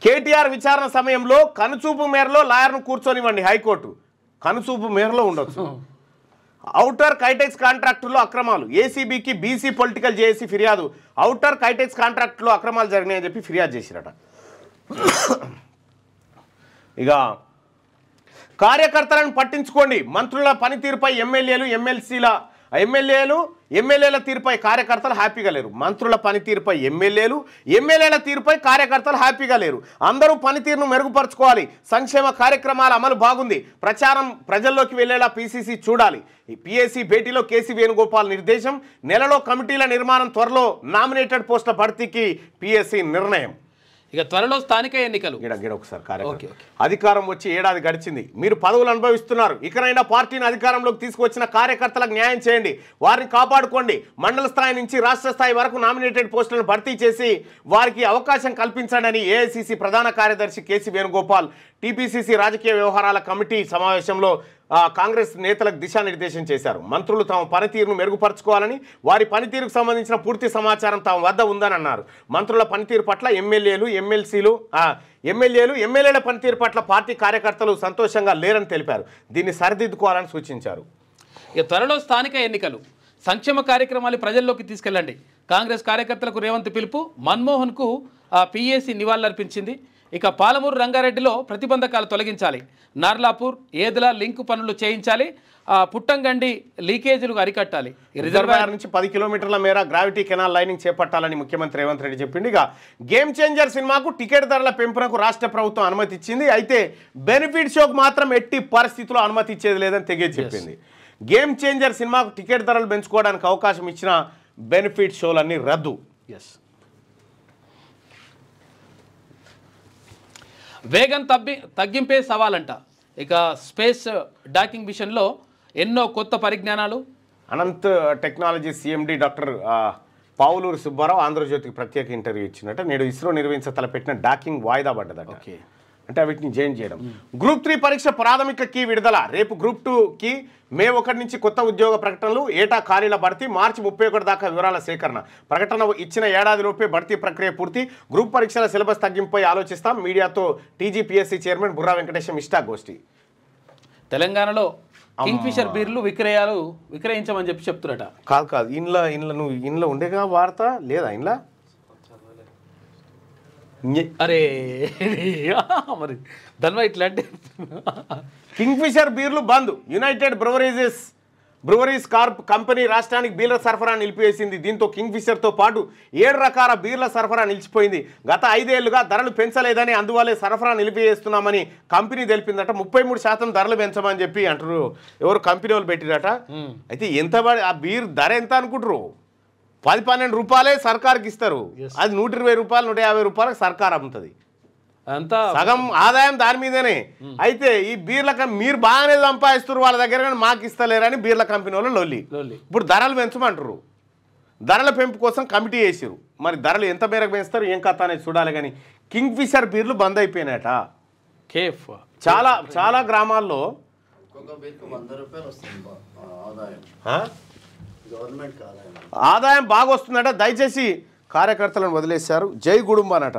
కేటీఆర్ విచారణ సమయంలో కనుచూపు మేరలో లాయర్ను కూర్చొనివ్వండి హైకోర్టు. కనుచూపు మేరలో ఉండొచ్చు. ఔటర్ కైటెక్స్ కాంట్రాక్టులో అక్రమాలు, ఏసీబీకి బీసీ పొలిటికల్ జేఏసీ ఫిర్యాదు. ఔటర్ కైటెక్స్ కాంట్రాక్టులో అక్రమాలు జరిగినాయని చెప్పి ఫిర్యాదు చేసిరట. ఇక కార్యకర్తలను పట్టించుకోండి, మంత్రుల పనితీరుపై ఎమ్మెల్యేలు ఎమ్మెల్సీల ఎమ్మెల్యేల తీరుపై కార్యకర్తలు హ్యాపీగా లేరు. మంత్రుల పనితీరుపై ఎమ్మెల్యేల తీరుపై కార్యకర్తలు హ్యాపీగా లేరు. అందరూ పనితీరును మెరుగుపరచుకోవాలి. సంక్షేమ కార్యక్రమాల అమలు బాగుంది. ప్రచారం ప్రజల్లోకి వెళ్లేలా పీసీసీ చూడాలి. ఈ పీఏసీ భేటీలో కేసీ వేణుగోపాల్ నిర్దేశం. నెలలో కమిటీల నిర్మాణం, త్వరలో నామినేటెడ్ పోస్టుల భర్తీకి పీఏసీ నిర్ణయం. ఇక త్వరలో స్థానిక ఎన్నికలు. ఒకసారి అధికారం వచ్చి ఏడాది గడిచింది. మీరు పదవులు అనుభవిస్తున్నారు. ఇకనైనా పార్టీని అధికారంలోకి తీసుకువచ్చిన కార్యకర్తలకు న్యాయం చేయండి. వారిని కాపాడుకోండి. మండల స్థాయి నుంచి రాష్ట్ర స్థాయి వరకు నామినేటెడ్ పోస్టులను భర్తీ చేసి వారికి అవకాశం కల్పించండి ఏఐసీసీ ప్రధాన కార్యదర్శి కేసీ వేణుగోపాల్ టీపీసీసీ రాజకీయ వ్యవహారాల కమిటీ సమావేశంలో కాంగ్రెస్ నేతలకు దిశానిర్దేశం చేశారు. మంత్రులు తమ పనితీరును మెరుగుపరచుకోవాలని, వారి పనితీరుకు సంబంధించిన పూర్తి సమాచారం తమ వద్ద ఉందని అన్నారు. మంత్రుల పనితీరు పట్ల ఎమ్మెల్యేల పనితీరు పట్ల పార్టీ కార్యకర్తలు సంతోషంగా లేరని తెలిపారు. దీన్ని సరిదిద్దుకోవాలని సూచించారు. ఇక త్వరలో స్థానిక ఎన్నికలు. సంక్షేమ కార్యక్రమాలు ప్రజల్లోకి తీసుకెళ్లండి. కాంగ్రెస్ కార్యకర్తలకు రేవంత్ పిలుపు. మన్మోహన్కు పీఏసీ నివాళులర్పించింది. ఇక పాలమూరు రంగారెడ్డిలో ప్రతిబంధకాలు తొలగించాలి. నార్లాపూర్ ఏదుల లింక్ పనులు చేయించాలి. పుట్టంగండి లీకేజీలు అరికట్టాలి. రిజర్వాయర్ నుంచి 10 కిలోమీటర్ల మేర గ్రావిటీ కెనాల్ లైనింగ్ చేపట్టాలని ముఖ్యమంత్రి రేవంత్ రెడ్డి చెప్పింది. ఇక గేమ్ చేంజర్ సినిమాకు టికెట్ ధరల పెంపునకు రాష్ట్ర ప్రభుత్వం అనుమతి ఇచ్చింది. అయితే బెనిఫిట్ షోకు మాత్రం ఎట్టి పరిస్థితుల్లో అనుమతి ఇచ్చేది లేదని తెగేసి చెప్పింది. గేమ్ చేంజర్ సినిమాకు టికెట్ ధరలు పెంచుకోవడానికి అవకాశం ఇచ్చిన బెనిఫిట్ షోలన్నీ రద్దు. వేగం తగ్గింపే సవాలంట. ఇక స్పేస్ డాకింగ్ మిషన్లో ఎన్నో కొత్త పరిజ్ఞానాలు. Ananth technology CMD doctor Pavuluru Subbarao ఆంధ్రజ్యోతికి ప్రత్యేక ఇంటర్వ్యూ ఇచ్చినట్ట. నేడు ఇస్రో తలపెట్టిన డాకింగ్ వాయిదా పడ్డదట. అంటే వీటిని జాయిన్ చేయడం. గ్రూప్ 3 పరీక్ష ప్రాథమిక కీ విడుదల. రేపు గ్రూప్ 2కి మే 1 నుంచి కొత్త ఉద్యోగ ప్రకటనలు, ఏటా ఖాళీల భర్తీ, మార్చి 31 దాకా వివరాల సేకరణ. ప్రకటన ఇచ్చిన ఏడాదిలోపే భర్తీ ప్రక్రియ పూర్తి. గ్రూప్ పరీక్షల సిలబస్ తగ్గింపుపై ఆలోచిస్తాం. మీడియాతో టీజీపీఎస్సీ చైర్మన్ బుర్రా వెంకటేశం ఇష్టాగోష్ఠి. తెలంగాణలో కింగ్ఫిషర్ బీర్లు విక్రయించమని చెప్తున్నట. కాదు నువ్వు ఇంట్లో ఉండేగా వార్త లేదా ఇంట్లో? అరే మరి దానివల్ల ఇట్లా అంటే కింగ్ఫిషర్ బీర్లు బంద్. యునైటెడ్ బ్రూవరీస్ కార్ప్ కంపెనీ రాష్ట్రానికి బీర్ల సరఫరా నిలిపివేసింది. దీంతో కింగ్ఫిషర్తో పాటు 7 రకాల బీర్ల సరఫరా నిలిచిపోయింది. గత 5 ఏళ్లుగా ధరలు పెంచలేదని, అందువల్లే సరఫరా నిలిపివేస్తున్నామని కంపెనీ తెలిపిందట. 33% ధరలు పెంచమని చెప్పి అంటారు. ఎవరు కంపెనీ వాళ్ళు పెట్టిరట. అయితే ఎంత ఆ బీర్ ధర ఎంత అనుకుంటారు? 10-12 రూపాయలే సర్కార్కి ఇస్తారు. అది 120 రూపాయలు 150 రూపాయలకు సర్కార్ అమ్ముతుంది. అంతా సగం ఆదాయం దాని మీదనే. అయితే ఈ బీర్ల మీరు బాగానే సంపాదిస్తారు వాళ్ళ దగ్గర, కానీ మాకు ఇస్తలేరని బీర్ల కంపెనీ వాళ్ళు లొల్లి. ఇప్పుడు ధరలు పెంచమంటారు. ధరల పెంపు కోసం కమిటీ వేసారు. మరి ధరలు ఎంత మేరకు పెంచుతారు ఏం కథ అనేది చూడాలి. కానీ కింగ్ఫిషర్ బీర్లు బంద్ అయిపోయినాయట. చాలా గ్రామాల్లో ఆదాయం బాగా వస్తుందట. దయచేసి కార్యకర్తలను వదిలేశారు. జై గుడుంబ అనట.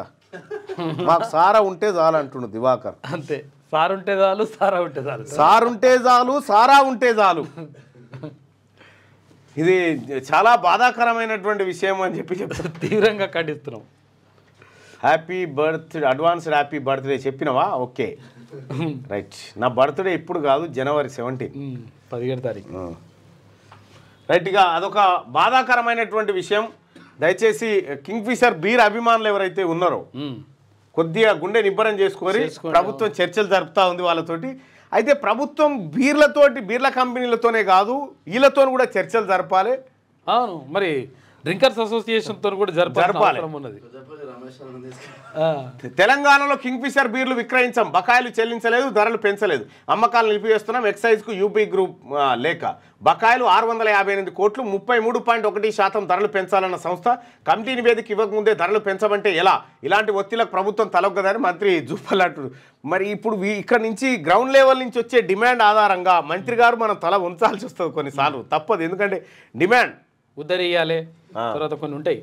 మాకు సారా ఉంటే చాలు అంటుండు దివాకర్. అంతే, సారు ఉంటే చాలు, సారా ఉంటే చాలు, సారు ఉంటే చాలు, సారా ఉంటే చాలు. ఇది చాలా బాధాకరమైనటువంటి విషయం అని చెప్పి చెప్తారు. తీవ్రంగా ఖండిస్తున్నాం. అడ్వాన్స్డ్ హ్యాపీ బర్త్డే చెప్పినవా? Okay right. నా బర్త్డే ఇప్పుడు కాదు, జనవరి 17, 17 తారీఖు. రైట్. ఇక అదొక బాధాకరమైనటువంటి విషయం. దయచేసి కింగ్ఫిషర్ బీర్ అభిమానులు ఎవరైతే ఉన్నారో కొద్దిగా గుండె నిబ్బరం చేసుకొని, ప్రభుత్వం చర్చలు జరుపుతూ ఉంది వాళ్ళతోటి. అయితే ప్రభుత్వం బీర్ల కంపెనీలతోనే కాదు వీళ్ళతో కూడా చర్చలు జరపాలి. అవును, మరి డ్రింకర్స్ అసోసియేషన్తో కూడా జరపాలి. తెలంగాణలో కింగ్ఫిషర్ బీర్లు విక్రయించాం, బకాయిలు చెల్లించలేదు, ధరలు పెంచలేదు, అమ్మకాలు నిలిపివేస్తున్నాం. ఎక్సైజ్కు యూపీ గ్రూప్ లేఖ. బకాయిలు 658 కోట్లు, 33.1% ధరలు పెంచాలన్న సంస్థ. కమిటీ నివేదిక ఇవ్వకముందే ధరలు పెంచమంటే ఎలా? ఇలాంటి ఒత్తిళ్లకు ప్రభుత్వం తలొగ్గదని మంత్రి జూపల్ అంటారు. మరి ఇప్పుడు ఇక్కడ నుంచి గ్రౌండ్ లెవెల్ నుంచి వచ్చే డిమాండ్ ఆధారంగా మంత్రి గారు మనం తల ఉంచాల్సి వస్తుంది కొన్నిసార్లు. తప్పదు, ఎందుకంటే డిమాండ్ ఉద్దరియాలి, తర్వాత కొన్ని ఉంటాయి.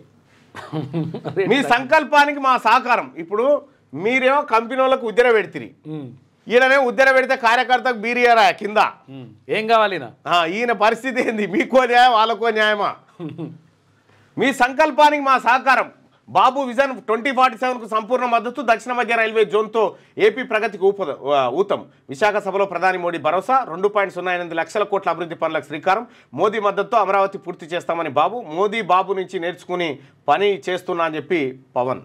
మీ సంకల్పానికి మా సహకారం. ఇప్పుడు మీరేమో కంపెనీ వాళ్ళకు ఉద్దర పెడితిరి, ఈయననే ఉద్దర పెడితే కార్యకర్తకు బీరియరా కింద ఏం కావాలి? ఈయన పరిస్థితి ఏంది? మీకో న్యాయం వాళ్ళకో న్యాయమా? మీ సంకల్పానికి మా సహకారం. బాబు విజన్ 2047కు సంపూర్ణ మద్దతు, దక్షిణ మధ్య రైల్వే జోన్తో ఏపీ ప్రగతికి ఊతం. విశాఖ సభలో ప్రధాని మోడీ భరోసా, 2.08 లక్షల కోట్ల అభివృద్ధి పనులకు శ్రీకారం. మోదీ మద్దతుతో అమరావతి పూర్తి చేస్తామని బాబు. మోదీ బాబు నుంచి నేర్చుకుని పని చేస్తున్నా అని చెప్పి పవన్.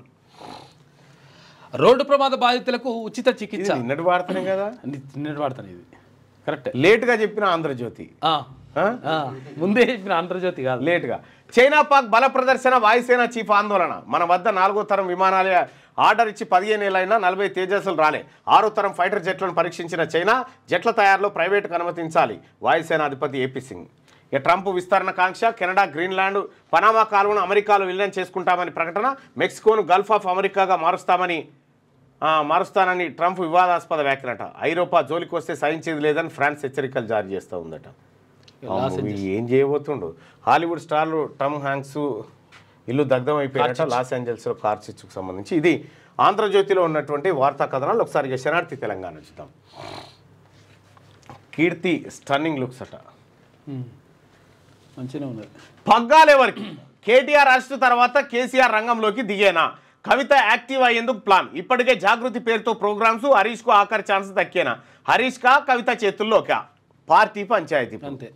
రోడ్డు ప్రమాద బాధితులకు ఉచిత చికిత్స. నిన్నటి వార్తనే కదా, నిన్నటి వార్తనే ఇది. కరెక్ట్. లేట్గా చెప్పిన ఆంధ్రజ్యోతి, ముందే చెప్పిన ఆంధ్రజ్యోతి కాదు, లేట్గా. చైనా పాక్ బల ప్రదర్శన, వాయుసేన చీఫ్ ఆందోళన. మన వద్ద 4వ తరం విమానాలే ఆర్డర్ ఇచ్చి 15 ఏళ్ళైనా 40 తేజస్సులు రాలే. 6వ తరం ఫైటర్ జెట్లను పరీక్షించిన చైనా, జెట్ల తయారులో ప్రైవేటుకు అనుమతించాలి. వాయుసేన అధిపతి ఏపీ సింగ్. ఇక ట్రంప్ విస్తరణ కాంక్ష, కెనడా, గ్రీన్లాండ్, పనామా కాలువను అమెరికాలో విలీనం చేసుకుంటామని ప్రకటన. మెక్సికోను గల్ఫ్ ఆఫ్ అమెరికాగా మారుస్తానని ట్రంప్ వివాదాస్పద వ్యాఖ్యలట. ఐరోపా జోలికి వస్తే సహించేది లేదని ఫ్రాన్స్ హెచ్చరికలు జారీ చేస్తూ ఉందట. ఏం చేయబోతుండు. హాలీవుడ్ స్టార్లు టమ్ హ్యాంక్స్ ఇల్లు దగ్ధం అయిపోయారట లాస్ ఏంజల్స్లో కార్ చిచ్చుకు సంబంధించి. ఇది ఆంధ్రజ్యోతిలో ఉన్నటువంటి వార్తా కథనాలు. ఒకసారి శనార్థి తెలంగాణ చూద్దాం. కీర్తి స్టన్నింగ్ లుక్స్ అట, మంచిగా ఉన్నది. పగ్గాలెవరికి? కేటీఆర్ అరెస్టు తర్వాత కేసీఆర్ రంగంలోకి దిగేనా? కవిత యాక్టివ్ అయ్యేందుకు ప్లాన్. ఇప్పటికే జాగృతి పేరుతో ప్రోగ్రామ్స్. హరీష్కు ఆఖరి ఛాన్స్ దక్కేనా? హరీష్ కా కవిత చేతుల్లోకా? పార్టీ పంచాయతీ అంతే.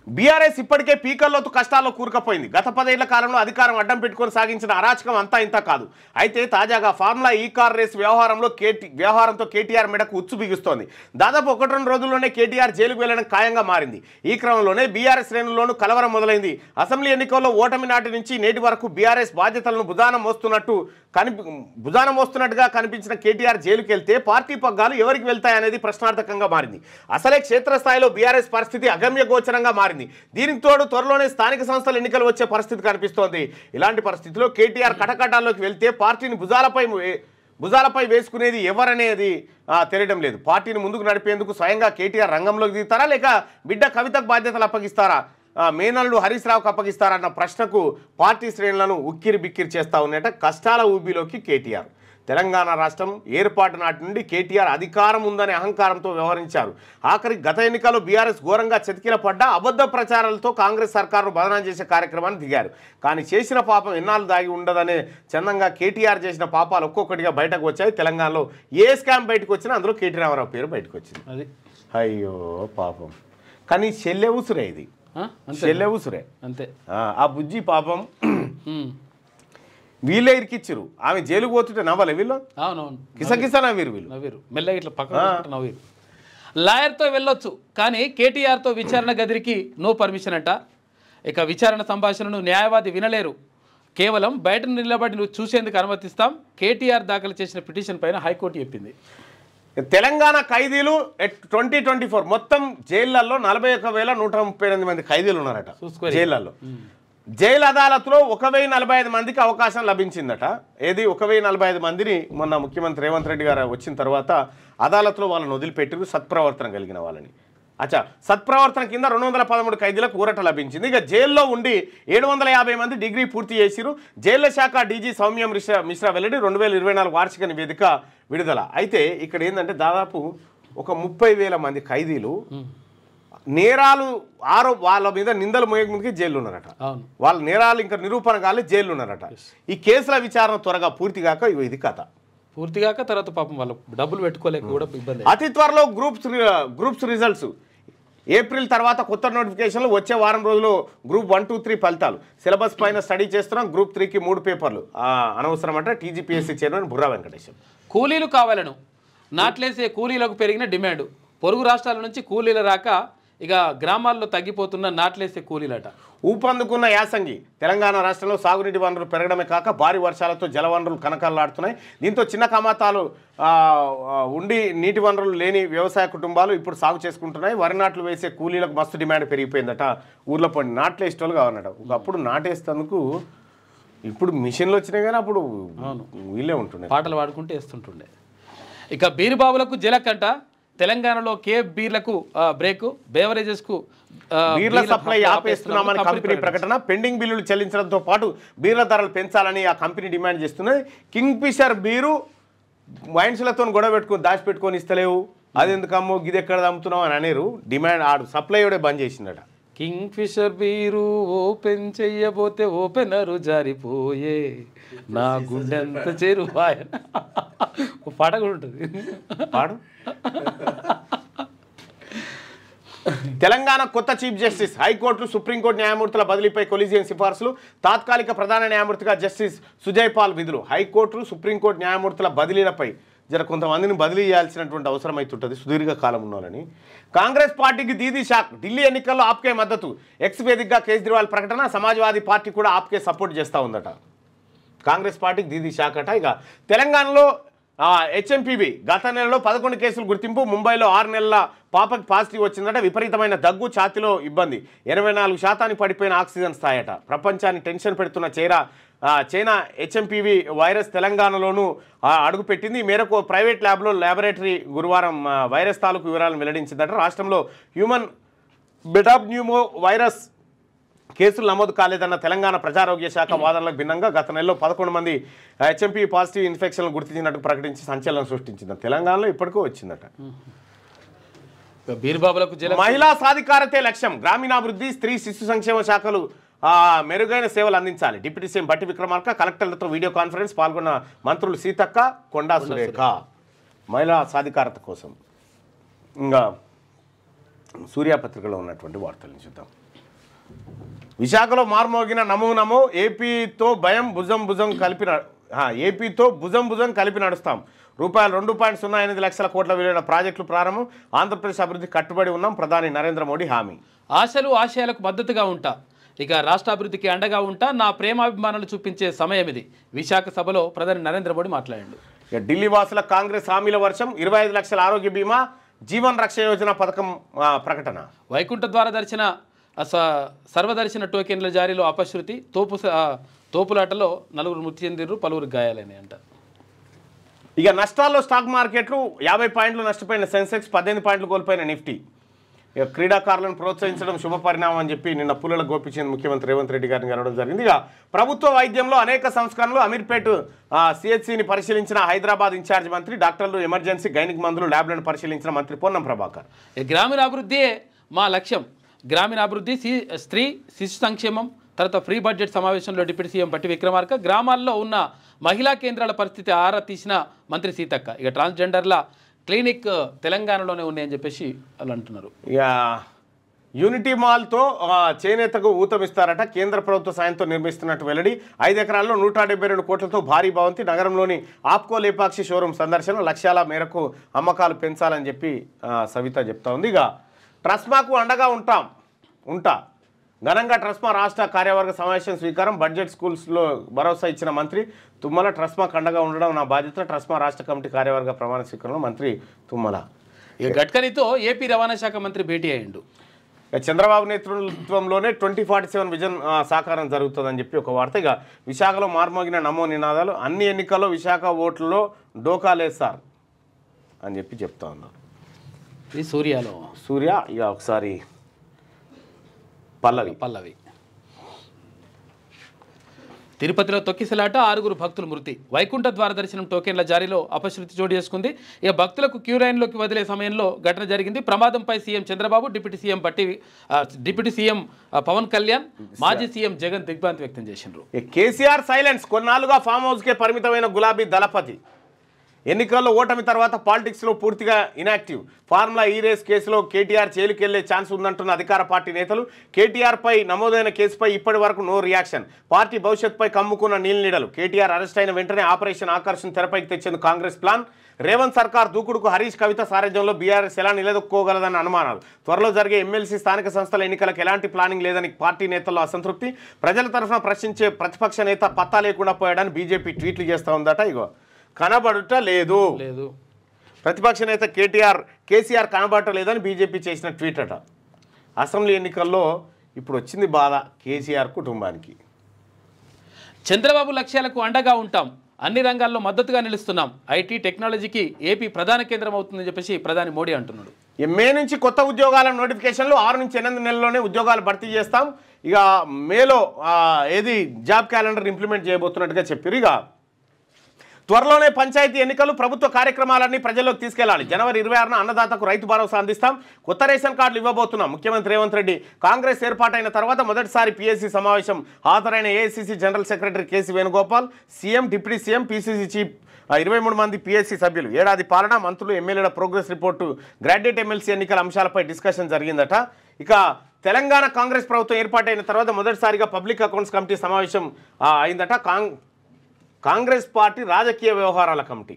బీఆర్ఎస్ ఇప్పటికే పీకల్లోతు కష్టాల్లో కూరుకుపోయింది. గత 10 ఏళ్ల కాలంలో అధికారం అడ్డం పెట్టుకొని సాగించిన అరాచకం అంతా ఇంత కాదు. అయితే తాజాగా ఫార్ములా ఈ కార్ రేస్ వ్యవహారంతో కేటీఆర్ మెడకు ఉచ్చు బిగుస్తోంది. దాదాపు 1-2 రోజుల్లోనే కేటీఆర్ జైలుకు వెళ్లడం ఖాయంగా మారింది. ఈ క్రమంలోనే బీఆర్ఎస్ శ్రేణుల్లోనూ కలవరం మొదలైంది. అసెంబ్లీ ఎన్నికల్లో ఓటమి నాటి నుంచి నేటి వరకు బీఆర్ఎస్ బాధ్యతలను భుజాన మోస్తున్నట్టుగా కనిపించిన కేటీఆర్ జైలుకు వెళ్తే పార్టీ పగ్గాలు ఎవరికి వెళ్తాయనేది ప్రశ్నార్థకంగా మారింది. అసలే క్షేత్రస్థాయిలో బీఆర్ఎస్ పరిస్థితి అగమ్య గోచరంగా మారింది. దీనికి తోడు త్వరలోనే స్థానిక సంస్థల ఎన్నికలు వచ్చే పరిస్థితి కనిపిస్తోంది. ఇలాంటి పరిస్థితిలో కేటీఆర్ కటకటాల్లోకి వెళ్తే పార్టీని భుజాలపై వేసుకునేది ఎవరనేది తెలియడం లేదు. పార్టీని ముందుకు నడిపేందుకు స్వయంగా కేటీఆర్ రంగంలోకి దిగుతారా, లేక బిడ్డ కవితకు బాధ్యతలు అప్పగిస్తారా, మేనల్లుడు హరీష్ రావుకు అప్పగిస్తారన్న ప్రశ్నకు పార్టీ శ్రేణులను ఉక్కిరి బిక్కిరి చేస్తా ఉన్నట. కష్టాల ఊబిలోకి కేటీఆర్. తెలంగాణ రాష్ట్రం ఏర్పాటు నాటి నుండి కేటీఆర్ అధికారం ఉందనే అహంకారంతో వ్యవహరించారు. ఆఖరి గత ఎన్నికల్లో బీఆర్ఎస్ ఘోరంగా చతికిల పడ్డ అబద్ధ ప్రచారాలతో కాంగ్రెస్ సర్కారును బదనాం చేసే కార్యక్రమాన్ని దిగారు. కానీ చేసిన పాపం ఎన్నాళ్ళు దాగి ఉండదనే చందంగా కేటీఆర్ చేసిన పాపాలు ఒక్కొక్కటిగా బయటకు వచ్చాయి. తెలంగాణలో ఏ స్కామ్ బయటకు వచ్చినా అందులో కేటీ రామారావు పేరు బయటకు వచ్చింది. అది అయ్యో పాపం. కానీ చెల్లె ఉసురే, ఇది చెల్లె ఉసురే అంతే. ఆ బుజ్జి పాపం వీళ్ళే ఇరికిచ్చిరు. ఆమె జైలుకు పోతుంటే నవ్వలే వీళ్ళు? అవునవును, కిసకిస నవ్విరు మెల్లగా ఇట్లా పక్కన నవ్విరు. లాయర్తో వెళ్ళొచ్చు కానీ కేటీఆర్తో విచారణ గదికి నో పర్మిషన్ అంట. ఇక విచారణ సంభాషణను న్యాయవాది వినలేరు, కేవలం బయట నిలబడి నువ్వు చూసేందుకు అనుమతిస్తాం. కేటీఆర్ దాఖలు చేసిన పిటిషన్ పైన హైకోర్టు చెప్పింది. తెలంగాణ ఖైదీలు 2024 మొత్తం జైళ్లలో 41,138 మంది ఖైదీలు ఉన్నారట జైళ్లలో. జైలు అదాలత్లో 1,045 మందికి అవకాశం లభించిందట. ఏది 1,045 మందిని మొన్న ముఖ్యమంత్రి రేవంత్ రెడ్డి గారు వచ్చిన తర్వాత అదాలత్లో వాళ్ళని వదిలిపెట్టారు, సత్ప్రవర్తన కలిగిన వాళ్ళని. అచ్చా, సత్ప్రవర్తన కింద 213 ఖైదీలకు ఊరట లభించింది. ఇక జైల్లో ఉండి 750 మంది డిగ్రీ పూర్తి చేసిరు. జైళ్ల శాఖ డీజీ సౌమ్య మిశ్రా వెల్లడి 2024 వార్షిక నివేదిక విడుదల. అయితే ఇక్కడ ఏంటంటే దాదాపు ఒక 30,000 మంది ఖైదీలు నేరాలు వాళ్ళ మీద నిందలు మోయక ముందుకే జైలు ఉన్నారట. వాళ్ళ నేరాలు ఇంకా నిరూపణ కాలే జైలు ఉన్నారట. ఈ కేసుల విచారణ త్వరగా పూర్తిగాక ఇది కథ పూర్తిగాక తర్వాత పాపం వాళ్ళు డబ్బులు పెట్టుకోలేక కూడా ఇబ్బంది. అతి త్వరలో గ్రూప్స్ రిజల్ట్స్. ఏప్రిల్ తర్వాత కొత్త నోటిఫికేషన్లు వచ్చే వారం రోజులు. గ్రూప్ 1, 2, 3 ఫలితాలు. సిలబస్ పైన స్టడీ చేస్తున్నాం. గ్రూప్ 3కి 3 పేపర్లు అనవసరం అంటే టీజీపీఎస్సీ చైర్మన్ బుర్రా వెంకటేశం. కూలీలు కావాలను నాట్లేసే కూలీలకు పెరిగిన డిమాండ్. పొరుగు రాష్ట్రాల నుంచి కూలీలు రాక ఇక గ్రామాల్లో తగ్గిపోతున్న నాట్లేసే కూలీలట. ఊపందుకున్న యాసంగి. తెలంగాణ రాష్ట్రంలో సాగునీటి వనరులు పెరగడమే కాక భారీ వర్షాలతో జలవనరులు కనకల్లాడుతున్నాయి. దీంతో చిన్న కమాతాలు ఉండి నీటి వనరులు లేని వ్యవసాయ కుటుంబాలు ఇప్పుడు సాగు చేసుకుంటున్నాయి. వరి నాట్లు వేసే కూలీలకు మస్తు డిమాండ్ పెరిగిపోయిందట. ఊర్లో పడి నాట్లు వేసేటోళ్ళు కావన్నట. ఒకప్పుడు నాటేస్తేందుకు ఇప్పుడు మిషన్లు వచ్చినాయి కానీ అప్పుడు వీళ్ళే ఉంటుండే, పాటలు పాడుకుంటూ వేస్తుంటుండే. ఇక బీరుబాబులకు జలకంట. తెలంగాణలో కేఫ్ బీర్లకు బ్రేకు, బేవరేజెస్కు బీర్ల సప్లై ఆపేస్తున్నామని కంపెనీ ప్రకటన. పెండింగ్ బిల్లులు చెల్లించడంతో పాటు బీర్ల ధరలు పెంచాలని ఆ కంపెనీ డిమాండ్ చేస్తున్నది. కింగ్ ఫిషర్ బీరు వైన్స్లతో గొడవ పెట్టుకొని దాచిపెట్టుకొని ఇస్తలేవు, అది ఎందుకమ్మో గిది ఎక్కడ అమ్ముతున్నావు అని అనేరు. డిమాండ్ ఆడు సప్లై కూడా బంద్ చేసిందట. కింగ్ ఫిషర్ బీరు ఓపెన్ చెయ్యబోతే ఓపెనరు జారిపోయే నా గుండెంత చేరువాయ పాట కూడా ఉంటుంది పాడు. తెలంగాణ కొత్త చీఫ్ జస్టిస్, హైకోర్టు సుప్రీంకోర్టు న్యాయమూర్తుల బదిలీపై కొలీజియం సిఫార్సులు. తాత్కాలిక ప్రధాన న్యాయమూర్తిగా జస్టిస్ సుజయ్ పాల్ విధులు. హైకోర్టు సుప్రీంకోర్టు న్యాయమూర్తుల బదిలీలపై కొంతమందిని బదిలీ చేయాల్సినటువంటి అవసరం అవుతుంటుంది సుదీర్ఘకాలం ఉన్నోళ్ళని. కాంగ్రెస్ పార్టీకి దీదీ షాక్. ఢిల్లీ ఎన్నికల్లో ఆప్కే మద్దతు. ఎక్స్ వేదికగా కేజ్రీవాల్ ప్రకటన. సమాజ్వాదీ పార్టీ కూడా ఆప్కే సపోర్ట్ చేస్తూ ఉందట. కాంగ్రెస్ పార్టీకి దీదీ షాక్ అట. ఇక తెలంగాణలో హెచ్ఎంపీబీ గత నెలలో 11 కేసులు గుర్తింపు. ముంబైలో 6 నెలల పాపకి పాజిటివ్ వచ్చిందట. విపరీతమైన దగ్గు, ఛాతిలో ఇబ్బంది. 84% పడిపోయిన ఆక్సిజన్ స్థాయట. ప్రపంచాన్ని టెన్షన్ పెడుతున్న చైనా హెచ్ఎంపీవీ వైరస్ తెలంగాణలోనూ అడుగుపెట్టింది. ఈ మేరకు ప్రైవేట్ ల్యాబ్లో ల్యాబొరేటరీ గురువారం వైరస్ తాలూకు వివరాలను వెల్లడించిందట. రాష్ట్రంలో హ్యూమన్ బెటాప్న్యూమో వైరస్ కేసులు నమోదు కాలేదన్న తెలంగాణ ప్రజారోగ్య శాఖ వాదనలకు భిన్నంగా గత నెలలో 11 మంది హెచ్ఎంపీ పాజిటివ్ ఇన్ఫెక్షన్లు గుర్తించినట్టు ప్రకటించి సంచలనం సృష్టించింది. తెలంగాణలో ఇప్పటికీ వచ్చిందట. మహిళా సాధికారతే లక్ష్యం. గ్రామీణాభివృద్ధి, స్త్రీ శిశు సంక్షేమ శాఖలు మెరుగైన సేవలు అందించాలి. డిప్యూటీ సీఎం బట్టి విక్రమార్క కలెక్టర్లతో వీడియో కాన్ఫరెన్స్. పాల్గొన్న మంత్రులు సీతక్క, కొండా సురేఖ. మహిళా సాధికారత కోసం ఇంకా సూర్యాపత్రికలో ఉన్నటువంటి వార్తలను చూద్దాం. విశాఖలో మార్మోగిన నమో నమో. ఏపీతో భుజం భుజం కలిపి నడుస్తాం. రూపాయలు 2.08 లక్షల కోట్ల విలువైన ప్రాజెక్టులు ప్రారంభం. ఆంధ్రప్రదేశ్ అభివృద్ధి కట్టుబడి ఉన్నాం. ప్రధాని నరేంద్ర మోడీ హామీ. ఆశలు ఆశయాలకు మద్దతుగా ఉంటా, ఇక రాష్ట్ర అభివృద్ధికి అండగా ఉంటా. నా ప్రేమాభిమానాలు చూపించే సమయం ఇది. విశాఖ సభలో ప్రధాని నరేంద్ర మోడీ మాట్లాడాడు. ఇక ఢిల్లీ వాసుల కాంగ్రెస్ హామీల వర్షం. 25 లక్షల ఆరోగ్య బీమా, జీవన్ రక్ష యోజన పథకం ప్రకటన. వైకుంఠ ద్వార దర్శన సర్వదర్శన టోకెన్ల జారీలో అపశృతి. తోపులాటలో 4 మృతి చెందిరు, పలువురు గాయాలని అంట. ఇక నష్టాల్లో స్టాక్ మార్కెట్లు. 50 పాయింట్లు నష్టపోయిన సెన్సెక్స్, 18 పాయింట్లు కోల్పోయిన నిఫ్టీ. ఇక క్రీడాకారులను ప్రోత్సహించడం శుభపరిణామం అని చెప్పి నిన్న పుల్లల గోపిచంద్ ముఖ్యమంత్రి రేవంత్ రెడ్డి గారిని కలవడం జరిగింది. ఇక ప్రభుత్వ వైద్యంలో అనేక సంస్కరణలు. అమీర్పేట్ సిహెచ్సిని పరిశీలించిన హైదరాబాద్ ఇన్ఛార్జ్ మంత్రి. డాక్టర్లు, ఎమర్జెన్సీ, గైనిక్ మందులు, ల్యాబ్లను పరిశీలించిన మంత్రి పొన్నం ప్రభాకర్. గ్రామీణాభివృద్ధియే మా లక్ష్యం. గ్రామీణాభివృద్ధి, స్త్రీ శిశు సంక్షేమం. తర్వాత ఫ్రీ బడ్జెట్ సమావేశంలో డిప్యూటీ సీఎం బట్టి విక్రమార్క గ్రామాల్లో ఉన్న మహిళా కేంద్రాల పరిస్థితి ఆరా తీసిన మంత్రి సీతక్క. ఇక ట్రాన్స్జెండర్ల క్లినిక్ తెలంగాణలోనే ఉన్నాయని చెప్పేసి వాళ్ళు అంటున్నారు. ఇక యూనిటీ మాల్తో చేనేతకు ఊతమిస్తారట. కేంద్ర ప్రభుత్వ సాయంతో నిర్మిస్తున్నట్టు వెల్లడి. 5 ఎకరాల్లో 172 కోట్లతో భారీ భవంతి. నగరంలోని ఆప్కో లేపాక్షి షోరూమ్ సందర్శన. లక్ష్యాల మేరకు అమ్మకాలు పెంచాలని చెప్పి సవిత చెప్తా ఉంది. ఇక ట్రస్మాకు అండగా ఉంటా. ఘనంగా ట్రస్మా రాష్ట్ర కార్యవర్గ సమావేశం స్వీకారం. బడ్జెట్ స్కూల్స్లో భరోసా ఇచ్చిన మంత్రి తుమ్మల. ట్రస్మాకు అండగా ఉండడం నా బాధ్యత. ట్రస్మా రాష్ట్ర కమిటీ కార్యవర్గ ప్రమాణ స్వీకారంలో మంత్రి తుమ్మల. ఇక గడ్కరీతో ఏపీ రవాణా శాఖ మంత్రి భేటీ అయ్యిండు. చంద్రబాబు నేతృత్వంలోనే 2047 విజన్ సాకారం జరుగుతుందని చెప్పి ఒక వార్త. ఇక విశాఖలో మార్మోగిన నమో నినాదాలు. అన్ని ఎన్నికల్లో విశాఖ ఓట్లలో డోకాలేస్తారు అని చెప్పి చెప్తా ఉన్నారు. ఇది సూర్య. ఇక ఒకసారి పల్లవి. తిరుపతిలో తొక్కిసలాట, 6 భక్తులు మృతి. వైకుంఠ ద్వార దర్శనం టోకెన్ల జారీలో అపశృతి చోటు చేసుకుంది. ఇక భక్తులకు క్యూ లైన్లోకి వదిలే సమయంలో ఘటన జరిగింది. ప్రమాదంపై CM Chandrababu, deputy CM Pawan Kalyan, మాజీ సీఎం జగన్ దిగ్భ్రాంతి వ్యక్తం చేసిండ్రు. KCR silence. కొన్నాళ్ళుగా ఫామ్ హౌస్కే పరిమితమైన గులాబీ దళపతి. ఎన్నికల్లో ఓటమి తర్వాత పాలిటిక్స్లో పూర్తిగా ఇనాక్టివ్. ఫార్ములా ఈ రేస్ కేసులో కేటీఆర్ జైలుకెళ్లే ఛాన్స్ ఉందంటున్న అధికార పార్టీ నేతలు. కేటీఆర్పై నమోదైన కేసుపై ఇప్పటి వరకు నో రియాక్షన్. పార్టీ భవిష్యత్తుపై కమ్ముకున్న నీళ్లు. కేటీఆర్ అరెస్ట్ అయిన వెంటనే ఆపరేషన్ ఆకర్షణ తెరపైకి తెచ్చేందుకు కాంగ్రెస్ ప్లాన్. రేవంత్ సర్కార్ దూకుడుకు హరీష్ కవిత సారథ్యంలో బీఆర్ఎస్ ఎలా నిలదొక్కోగలదన్న అనుమానాలు. త్వరలో జరిగే ఎమ్మెల్సీ స్థానిక సంస్థల ఎన్నికలకు ఎలాంటి ప్లానింగ్ లేదని పార్టీ నేతల్లో అసంతృప్తి. ప్రజల తరఫున ప్రశ్నించే ప్రతిపక్ష నేత పత్తా లేకుండా పోయాడని బీజేపీ ట్వీట్లు చేస్తూ ఉందట. ఇగో కనబడుట లేదు. ప్రతిపక్ష నేత కేసీఆర్ కనబడట లేదని బీజేపీ చేసిన ట్వీట్ అట. అసెంబ్లీ ఎన్నికల్లో ఇప్పుడు వచ్చింది బాధ కేసీఆర్ కుటుంబానికి. చంద్రబాబు లక్ష్యాలకు అండగా ఉంటాం. అన్ని రంగాల్లో మద్దతుగా నిలుస్తున్నాం. ఐటీ టెక్నాలజీకి ఏపీ ప్రధాన కేంద్రం అవుతుందని చెప్పేసి ప్రధాని మోడీ అంటున్నాడు. మే నుంచి కొత్త ఉద్యోగాల నోటిఫికేషన్లు. 6 నుంచి 8 నెలల్లోనే ఉద్యోగాలు భర్తీ చేస్తాం. ఇక మేలో జాబ్ క్యాలెండర్ ఇంప్లిమెంట్ చేయబోతున్నట్టుగా చెప్పారు. ఇక త్వరలోనే పంచాయతీ ఎన్నికలు, ప్రభుత్వ కార్యక్రమాలన్నీ ప్రజల్లోకి తీసుకెళ్లాలి. జనవరి 26న అన్నదాతకు రైతు భరోసా అందిస్తాం, కొత్త రేషన్ కార్డులు ఇవ్వబోతున్నాం. ముఖ్యమంత్రి రేవంత్ రెడ్డి. కాంగ్రెస్ ఏర్పాటైన తర్వాత మొదటిసారి పిఎస్సి సమావేశం. హాజరైన AICC general secretary KC Venugopal, CM, deputy CM, PCC chief 23 మంది పిఎస్సి సభ్యులు. ఏడాది పాలన, మంత్రులు, ఎమ్మెల్యేల ప్రోగ్రెస్ రిపోర్టు, గ్రాడ్యుయేట్ ఎమ్మెల్సీ ఎన్నికల అంశాలపై డిస్కషన్ జరిగిందట. ఇక తెలంగాణ కాంగ్రెస్ ప్రభుత్వం ఏర్పాటైన తర్వాత మొదటిసారిగా పబ్లిక్ అకౌంట్స్ కమిటీ సమావేశం అయిందట. కాంగ్రెస్ పార్టీ రాజకీయ వ్యవహారాల కమిటీ.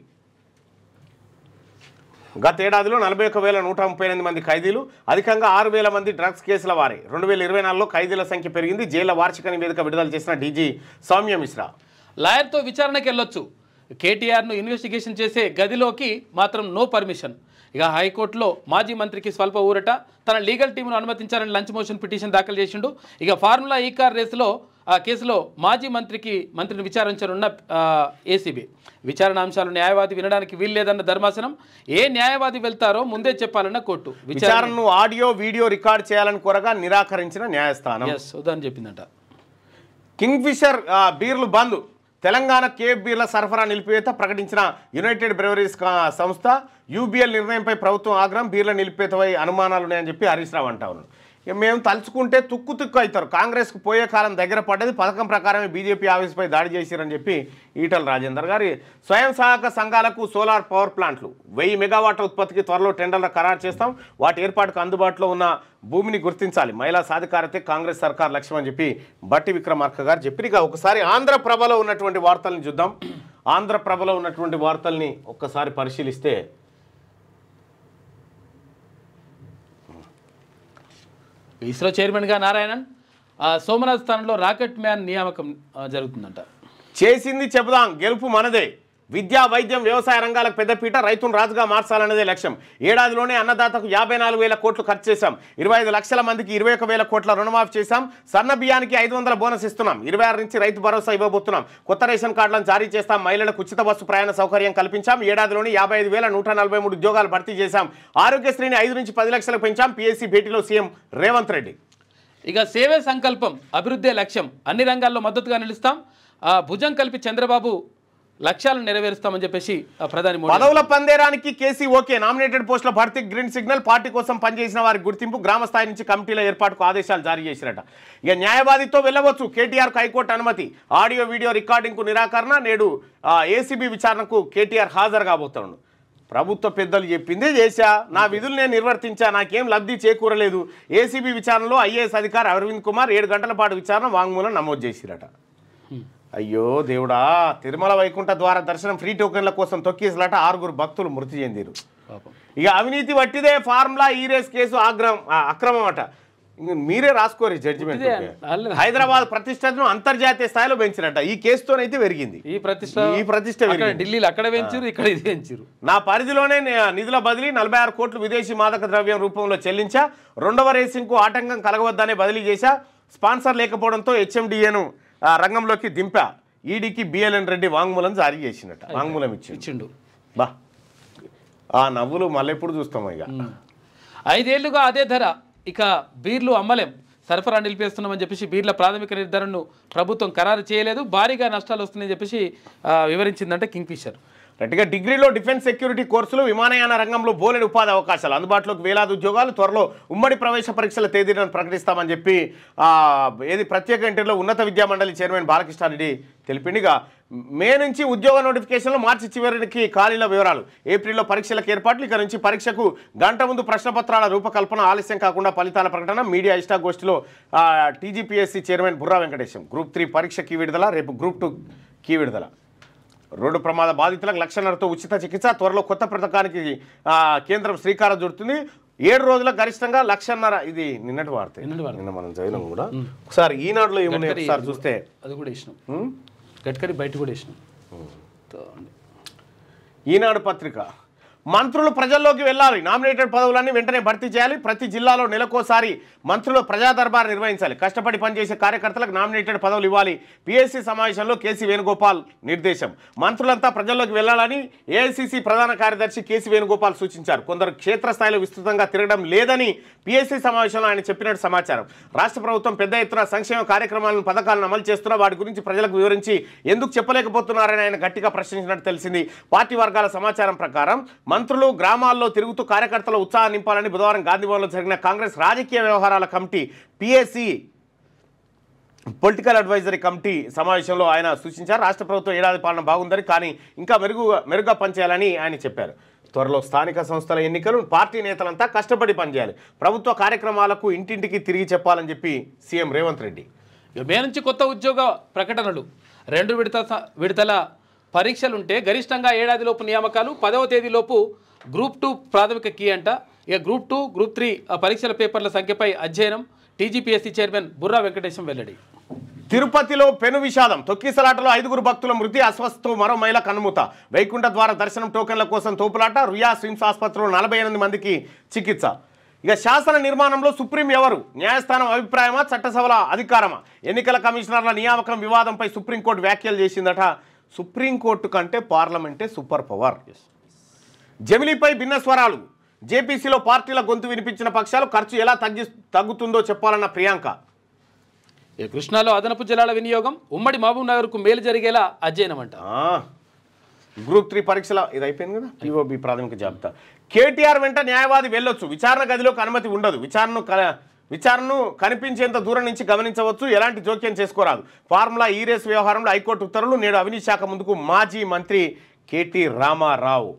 గతేడాదిలో 41,138 మంది ఖైదీలు, అధికంగా 6,000 మంది డ్రగ్స్ కేసుల వారే. 2024లో ఖైదీల సంఖ్య పెరిగింది. జైళ్ల వార్షిక నివేదిక విడుదల చేసిన డీజీ సౌమ్య మిశ్రా. లాయర్తో విచారణకు వెళ్ళొచ్చు, కేటీఆర్ను ఇన్వెస్టిగేషన్ చేసే గదిలోకి మాత్రం నో పర్మిషన్. ఇక హైకోర్టులో మాజీ మంత్రికి స్వల్ప ఊరట. తన లీగల్ టీమును అనుమతించాలని లంచ్ మోషన్ పిటిషన్ దాఖలు చేసిండు. ఇక ఫార్ములా ఈ కార్ రేసులో కేసులో మాజీ మంత్రిని విచారించనున్న ఏసీబీ. విచారణ అంశాలు న్యాయవాది వినడానికి వీల్లేదన్న ధర్మాసనం. ఏ న్యాయవాది వెళ్తారో ముందే చెప్పాలన్న కోర్టు. విచారణను ఆడియో వీడియో రికార్డ్ చేయాలని కోరగా నిరాకరించిన న్యాయస్థానం. ఉదాహరణ చెప్పిందంట. కింగ్ ఫిషర్ బీర్లు బంద్. తెలంగాణ కేఫ్ బీర్ల సరఫరా నిలిపివేత ప్రకటించిన యునైటెడ్ బ్రెవరీస్ సంస్థ. యూబీఎల్ నిర్ణయంపై ప్రభుత్వం ఆగ్రహం. బీర్ల నిలిపివేతపై అనుమానాలున్నాయని చెప్పి హరీష్ రావు అంటా ఉన్నాడు. మేము తలుచుకుంటే తుక్కు అవుతారు. కాంగ్రెస్కు పోయే కాలం దగ్గర పడ్డది. పథకం ప్రకారమే బీజేపీ ఆఫీస్పై దాడి చేసిరని చెప్పి ఈటల రాజేందర్ గారి. స్వయం సహాయక సంఘాలకు సోలార్ పవర్ ప్లాంట్లు 1000 మెగావాట్ల ఉత్పత్తికి త్వరలో టెండర్ల ఖరారు చేస్తాం. వాటి ఏర్పాటుకు అందుబాటులో ఉన్న భూమిని గుర్తించాలి. మహిళా సాధికారతే కాంగ్రెస్ సర్కార్ లక్ష్యం అని చెప్పి బట్టి విక్రమార్క గారు చెప్పి. ఇక ఒకసారి ఆంధ్రప్రభలో ఉన్నటువంటి వార్తల్ని చూద్దాం. ఆంధ్రప్రభలో ఉన్నటువంటి వార్తల్ని ఒక్కసారి పరిశీలిస్తే ఇస్రో చైర్మన్గా నారాయణన్, సోమనాథ్ స్థానంలో రాకెట్ మ్యాన్ నియామకం జరుగుతుందంట. చేసింది చెబుదాం, గెలుపు మనదే. విద్యా, వైద్యం, వ్యవసాయ రంగాలకు పెద్దపీట. రైతును రాజుగా మార్చాలన్నదే లక్ష్యం. ఏడాదిలోనే అన్నదాతకు 54,000 కోట్లు ఖర్చు చేశాం. 25 లక్షల మందికి 21,000 కోట్ల రుణమాఫీ చేశాం. సన్న బియ్యానికి 500 బోనస్ ఇస్తున్నాం. 26 నుంచి రైతు భరోసా ఇవ్వబోతున్నాం. కొత్త రేషన్ కార్డులను జారీ చేస్తాం. మహిళలకు ఉచిత బస్సు ప్రయాణ సౌకర్యం కల్పించాం. ఏడాదిలోని 55,143 ఉద్యోగాలు భర్తీ చేశాం. ఆరోగ్యశ్రీని 5 నుంచి 10 లక్షలకు పెంచాం. పిఎస్సి భేటీలో సీఎం రేవంత్ రెడ్డి. ఇక సేవే సంకల్పం, అభివృద్ధే లక్ష్యం. అన్ని రంగాల్లో మద్దతుగా నిలుస్తాం. భుజం కలిపి చంద్రబాబు లక్ష్యాలను నెరవేరుస్తామని చెప్పేసి ప్రధాని మోడీ. పదవుల పందేరానికి కేసీ ఓకే. నామినేటెడ్ పోస్టుల భర్తీ గ్రీన్ సిగ్నల్. పార్టీ కోసం పనిచేసిన వారికి గుర్తింపు. గ్రామ స్థాయి నుంచి కమిటీల ఏర్పాటుకు ఆదేశాలు జారీ చేసిరట. ఇక న్యాయవాదితో వెళ్ళవచ్చు. కేటీఆర్కు హైకోర్టు అనుమతి. ఆడియో వీడియో రికార్డింగ్కు నిరాకరణ. నేడు ఏసీబీ విచారణకు కేటీఆర్ హాజరు కాబోతున్నాడు. ప్రభుత్వ పెద్దలు చెప్పిందే చేశా, నా విధులు నేను నిర్వర్తించా, నాకేం లబ్ధి చేకూరలేదు. ఏసీబీ విచారణలో ఐఏఎస్ అధికారి అరవింద్ కుమార్ 7 గంటల పాటు విచారణ వాంగ్మూలం నమోదు చేసిరట. అయ్యో దేవుడా, తిరుమల వైకుంఠ ద్వార దర్శనం ఫ్రీ టోకెన్ల కోసం తొక్కేసలాట 6 భక్తులు మృతి చెందిరు. ఇక అవినీతి వట్టిదే. ఫార్ములా ఈ రేస్ కేసు అక్రమం అట. మీరే రాసుకోరు జడ్జిమెంట్. హైదరాబాద్ ప్రతిష్టను అంతర్జాతీయ స్థాయిలో పెంచినట్ట. ఈ కేసుతోనైతే పెరిగింది. ఈ ప్రతిష్ట ఢిల్లీలో అక్కడ పెంచారు, ఇక్కడ ఇది పెంచారు. నా పరిధిలోనే నిధుల బదిలీ 46 కోట్లు విదేశీ మాదక ద్రవ్యం రూపంలో చెల్లించా. 2వ రేసింగ్కు ఆటంకం కలగవద్దనే బదిలీ చేశా. స్పాన్సర్ లేకపోవడంతో హెచ్ఎండిఏను రంగంలోకి దింపా. ఈడీకి బిఎల్ఎన్ రెడ్డి వాంగ్మూలం జారీ చేసినట్ట. వాంగ్మూలం ఇచ్చిండు. బా ఆ నవ్వులు మళ్ళీ ఎప్పుడు చూస్తాం. ఇక 5 ఏళ్లుగా అదే ధర. ఇక బీర్లు అమ్మలేం, సరఫరా నిలిపేస్తున్నామని చెప్పేసి బీర్ల ప్రాథమిక నిర్ధారణను ప్రభుత్వం ఖరారు చేయలేదు. భారీగా నష్టాలు వస్తున్నాయని చెప్పేసి వివరించిందంటే కింగ్ ఫిషర్. రైట్గా డిగ్రీలో డిఫెన్స్ సెక్యూరిటీ కోర్సులు, విమానయాన రంగంలో బోలెడు ఉపాధి అవకాశాలు. అందుబాటులోకి వేలాది ఉద్యోగాలు. త్వరలో ఉమ్మడి ప్రవేశ పరీక్షల తేదీలను ప్రకటిస్తామని చెప్పి ప్రత్యేక ఇంటర్లో ఉన్నత విద్యా మండలి చైర్మన్ బాలకృష్ణారెడ్డి తెలిపిండిగా. మే నుంచి ఉద్యోగ నోటిఫికేషన్లు, మార్చి చివరికి ఖాళీల వివరాలు. ఏప్రిల్లో పరీక్షలకు ఏర్పాట్లు. ఇక నుంచి పరీక్షకు గంట ముందు ప్రశ్నపత్రాల రూపకల్పన. ఆలస్యం కాకుండా ఫలితాల ప్రకటన. మీడియా ఇష్టాగోష్ఠిలో TGPSC chairman Burra Venkatesham. Group 3 పరీక్ష కీ విడుదల. రేపు గ్రూప్ 2 కీ విడుదల. రోడ్డు ప్రమాద బాధితులకు 1.5 లక్షలతో ఉచిత చికిత్స. త్వరలో కొత్త పథకానికి కేంద్రం శ్రీకారం చుడుతుంది. 7 రోజుల గరిష్టంగా 1.5 లక్ష. ఇది నిన్నటి వార్త. నిన్న మనం చదివినాం కూడా. ఒకసారి ఈనాడులో ఏమున్నాయి ఒకసారి చూస్తే అది కూడా ఇష్టం. గడ్కరీ బయట కూడా ఇష్టం. ఈనాడు పత్రిక. మంత్రులు ప్రజల్లోకి వెళ్ళాలి, నామినేటెడ్ పదవులన్నీ వెంటనే భర్తీ చేయాలి, ప్రతి జిల్లాలో నెలకోసారి మంత్రులు ప్రజా దర్బార్ నిర్వహించాలి, కష్టపడి పనిచేసే కార్యకర్తలకు నామినేటెడ్ పదవులు ఇవ్వాలి. పిఎస్సి సమావేశంలో కేసీ వేణుగోపాల్ నిర్దేశం. మంత్రులంతా ప్రజల్లోకి వెళ్లాలని ఏఐసిసి ప్రధాన కార్యదర్శి కేసీ వేణుగోపాల్ సూచించారు. కొందరు క్షేత్రస్థాయిలో విస్తృతంగా తిరగడం లేదని పిఎస్సి సమావేశంలో ఆయన చెప్పినట్టు సమాచారం. రాష్ట్ర ప్రభుత్వం పెద్ద ఎత్తున సంక్షేమ కార్యక్రమాలను పథకాలను అమలు చేస్తున్నా వాటి గురించి ప్రజలకు వివరించి ఎందుకు చెప్పలేకపోతున్నారని ఆయన గట్టిగా ప్రశ్నించినట్టు తెలిసింది. పార్టీ వర్గాల సమాచారం ప్రకారం మంత్రులు గ్రామాల్లో తిరుగుతూ కార్యకర్తల ఉత్సాహం నింపాలని బుధవారం గాంధీభవన్లో జరిగిన కాంగ్రెస్ రాజకీయ వ్యవహారాల committee PSC political advisory committee సమావేశంలో ఆయన సూచించారు. రాష్ట్ర ప్రభుత్వం ఏడాది పాలన బాగుందని, కానీ ఇంకా మెరుగ్గా పనిచేయాలని ఆయన చెప్పారు. త్వరలో స్థానిక సంస్థల ఎన్నికలు, పార్టీ నేతలంతా కష్టపడి పనిచేయాలి, ప్రభుత్వ కార్యక్రమాలకు ఇంటింటికి తిరిగి చెప్పాలని చెప్పి సీఎం రేవంత్ రెడ్డి. మే నుంచి కొత్త ఉద్యోగ ప్రకటనలు, 2 విడతల పరీక్షలుంటే గరిష్టంగా ఏడాదిలోపు నియామకాలు, 10వ తేదీలోపు గ్రూప్ 2 ప్రాథమిక కీ అంట. ఇక గ్రూప్ 2, గ్రూప్ 3 పరీక్షల పేపర్ల సంఖ్యపై అధ్యయనం. టీజీపీఎస్సీ చైర్మన్ బుర్రా వెంకటేశం వెల్లడి. తిరుపతిలో పెను విషాదం, తొక్కిసలాటలో 5 భక్తుల మృతి, అస్వస్థతో మరో మహిళ కన్నుమూత. వైకుంఠ ద్వార దర్శనం టోకెన్ల కోసం తోపులాట, రుయా స్విమ్స్ ఆసుపత్రిలో 48 మందికి చికిత్స. ఇక శాసన నిర్మాణంలో సుప్రీం ఎవరు? న్యాయస్థానం అభిప్రాయమా, చట్టసభల అధికారమా? ఎన్నికల కమిషనర్ల నియామకం వివాదంపై సుప్రీంకోర్టు వ్యాఖ్యలు చేసిందట. సుప్రీంకోర్టు కంటే పార్లమెంటే సూపర్ పవర్. జమిలీపై భిన్న స్వరాలు, జేపీసీలో పార్టీల గొంతు వినిపించిన పక్షాలు, ఖర్చు ఎలా తగ్గుతుందో చెప్పాలన్న ప్రియాంక. కృష్ణాలో అదనపు జలాల వినియోగం, ఉమ్మడి మహబూబ్ నగర్కు మేలు జరిగేలా అధ్యయనం అంట. గ్రూప్ 3 పరీక్షల ఇది అయిపోయింది కదా, టీఓబీ ప్రాథమిక జాబితా. కేటీఆర్ వెంట న్యాయవాది వెళ్ళొచ్చు, విచారణ గదిలోకి అనుమతి ఉండదు, విచారణను కనిపించేంత దూరం నుంచి గమనించవచ్చు, ఎలాంటి జోక్యం చేసుకోరాదు. ఫార్ములా ఈ రేసు వ్యవహారంలో హైకోర్టు ఉత్తర్వులు. నేడు అవినీతి శాఖ ముందుకు మాజీ మంత్రి కేటీ రామారావు.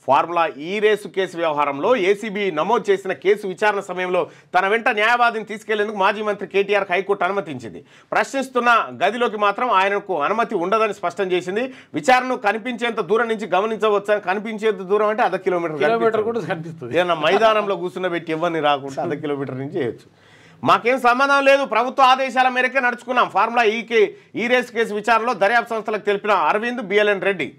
ఫార్ములా ఈ రేసు కేసు వ్యవహారంలో ఏసీబీ నమోదు చేసిన కేసు విచారణ సమయంలో తన వెంట న్యాయవాదిని తీసుకెళ్లేందుకు మాజీ మంత్రి కేటీఆర్కి హైకోర్టు అనుమతించింది. ప్రశ్నిస్తున్న గదిలోకి మాత్రం ఆయనకు అనుమతి ఉండదని స్పష్టం చేసింది. విచారణను కనిపించేంత దూరం నుంచి గమనించవచ్చు. కనిపించేంత దూరం అంటే 1/2 కిలోమీటర్ కూడా కనిపిస్తుంది. ఏదన్నా మైదానంలో కూర్చున్నబెట్టి ఎవరిని రాకుండా 1/2 కిలోమీటర్ నుంచి చేయొచ్చు. మాకేం సంబంధం లేదు, ప్రభుత్వ ఆదేశాల మేరకే నడుచుకున్నాం. ఫార్ములా ఈ రేసు కేసు విచారణలో దర్యాప్తు సంస్థలకు తెలిపిన అరవింద్ బిఎల్ఎన్ రెడ్డి.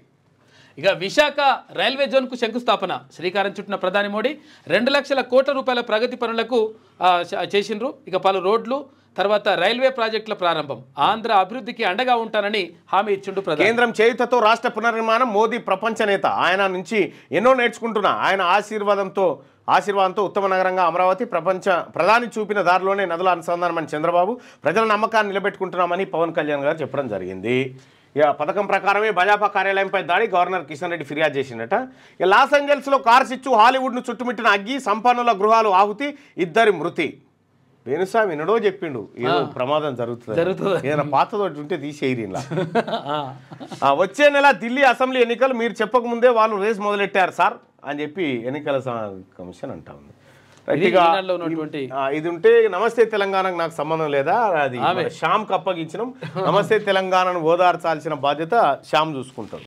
ఇక విశాఖ రైల్వే జోన్కు శంకుస్థాపన, శ్రీకారం చుట్టిన ప్రధాని మోడీ. 2 లక్షల కోట్ల రూపాయల ప్రగతి పనులకు చేసిండ్రు. ఇక పలు రోడ్లు, తర్వాత రైల్వే ప్రాజెక్టుల ప్రారంభం. ఆంధ్ర అభివృద్ధికి అండగా ఉంటానని హామీ ఇచ్చిండు ప్రధాని. కేంద్రం చేయుతతో రాష్ట్ర పునర్నిర్మాణం, మోదీ ప్రపంచ నేత, ఆయన నుంచి ఎన్నో నేర్చుకుంటున్నా, ఆయన ఆశీర్వాదంతో ఉత్తమ నగరంగా అమరావతి, ప్రధాని చూపిన దారిలోనే నదుల అనుసంధానమని చంద్రబాబు. ప్రజల నమ్మకాన్ని నిలబెట్టుకుంటున్నామని పవన్ కళ్యాణ్ గారు చెప్పడం జరిగింది. ఇక పథకం ప్రకారమే భాజపా కార్యాలయంపై దాడి, గవర్నర్ కిషన్ రెడ్డి ఫిర్యాదు చేసిందట. ఇక లాస్ ఏంజల్స్లో కార్ చిచ్చు, హాలీవుడ్ను చుట్టుముట్టిన అగ్గి, సంపన్నుల గృహాలు ఆహుతి, 2 మృతి. వేణుస్వామి ఎన్నడో చెప్పిండు ఏదో ప్రమాదం జరుగుతుంది. ఏదైనా పాతదోటి ఉంటే తీసేయరు ఇలా. వచ్చే నెల ఢిల్లీ అసెంబ్లీ ఎన్నికలు, మీరు చెప్పకముందే వాళ్ళు రేస్ మొదలెట్టారు సార్ అని చెప్పి ఎన్నికల కమిషన్ అంటా ఉంది. ఇది ఉంటే నమస్తే తెలంగాణకు నాకు సంబంధం లేదా, అది శ్యామ్కి అప్పగించినాం. నమస్తే తెలంగాణను ఓదార్చాల్సిన బాధ్యత శ్యామ్ చూసుకుంటాడు.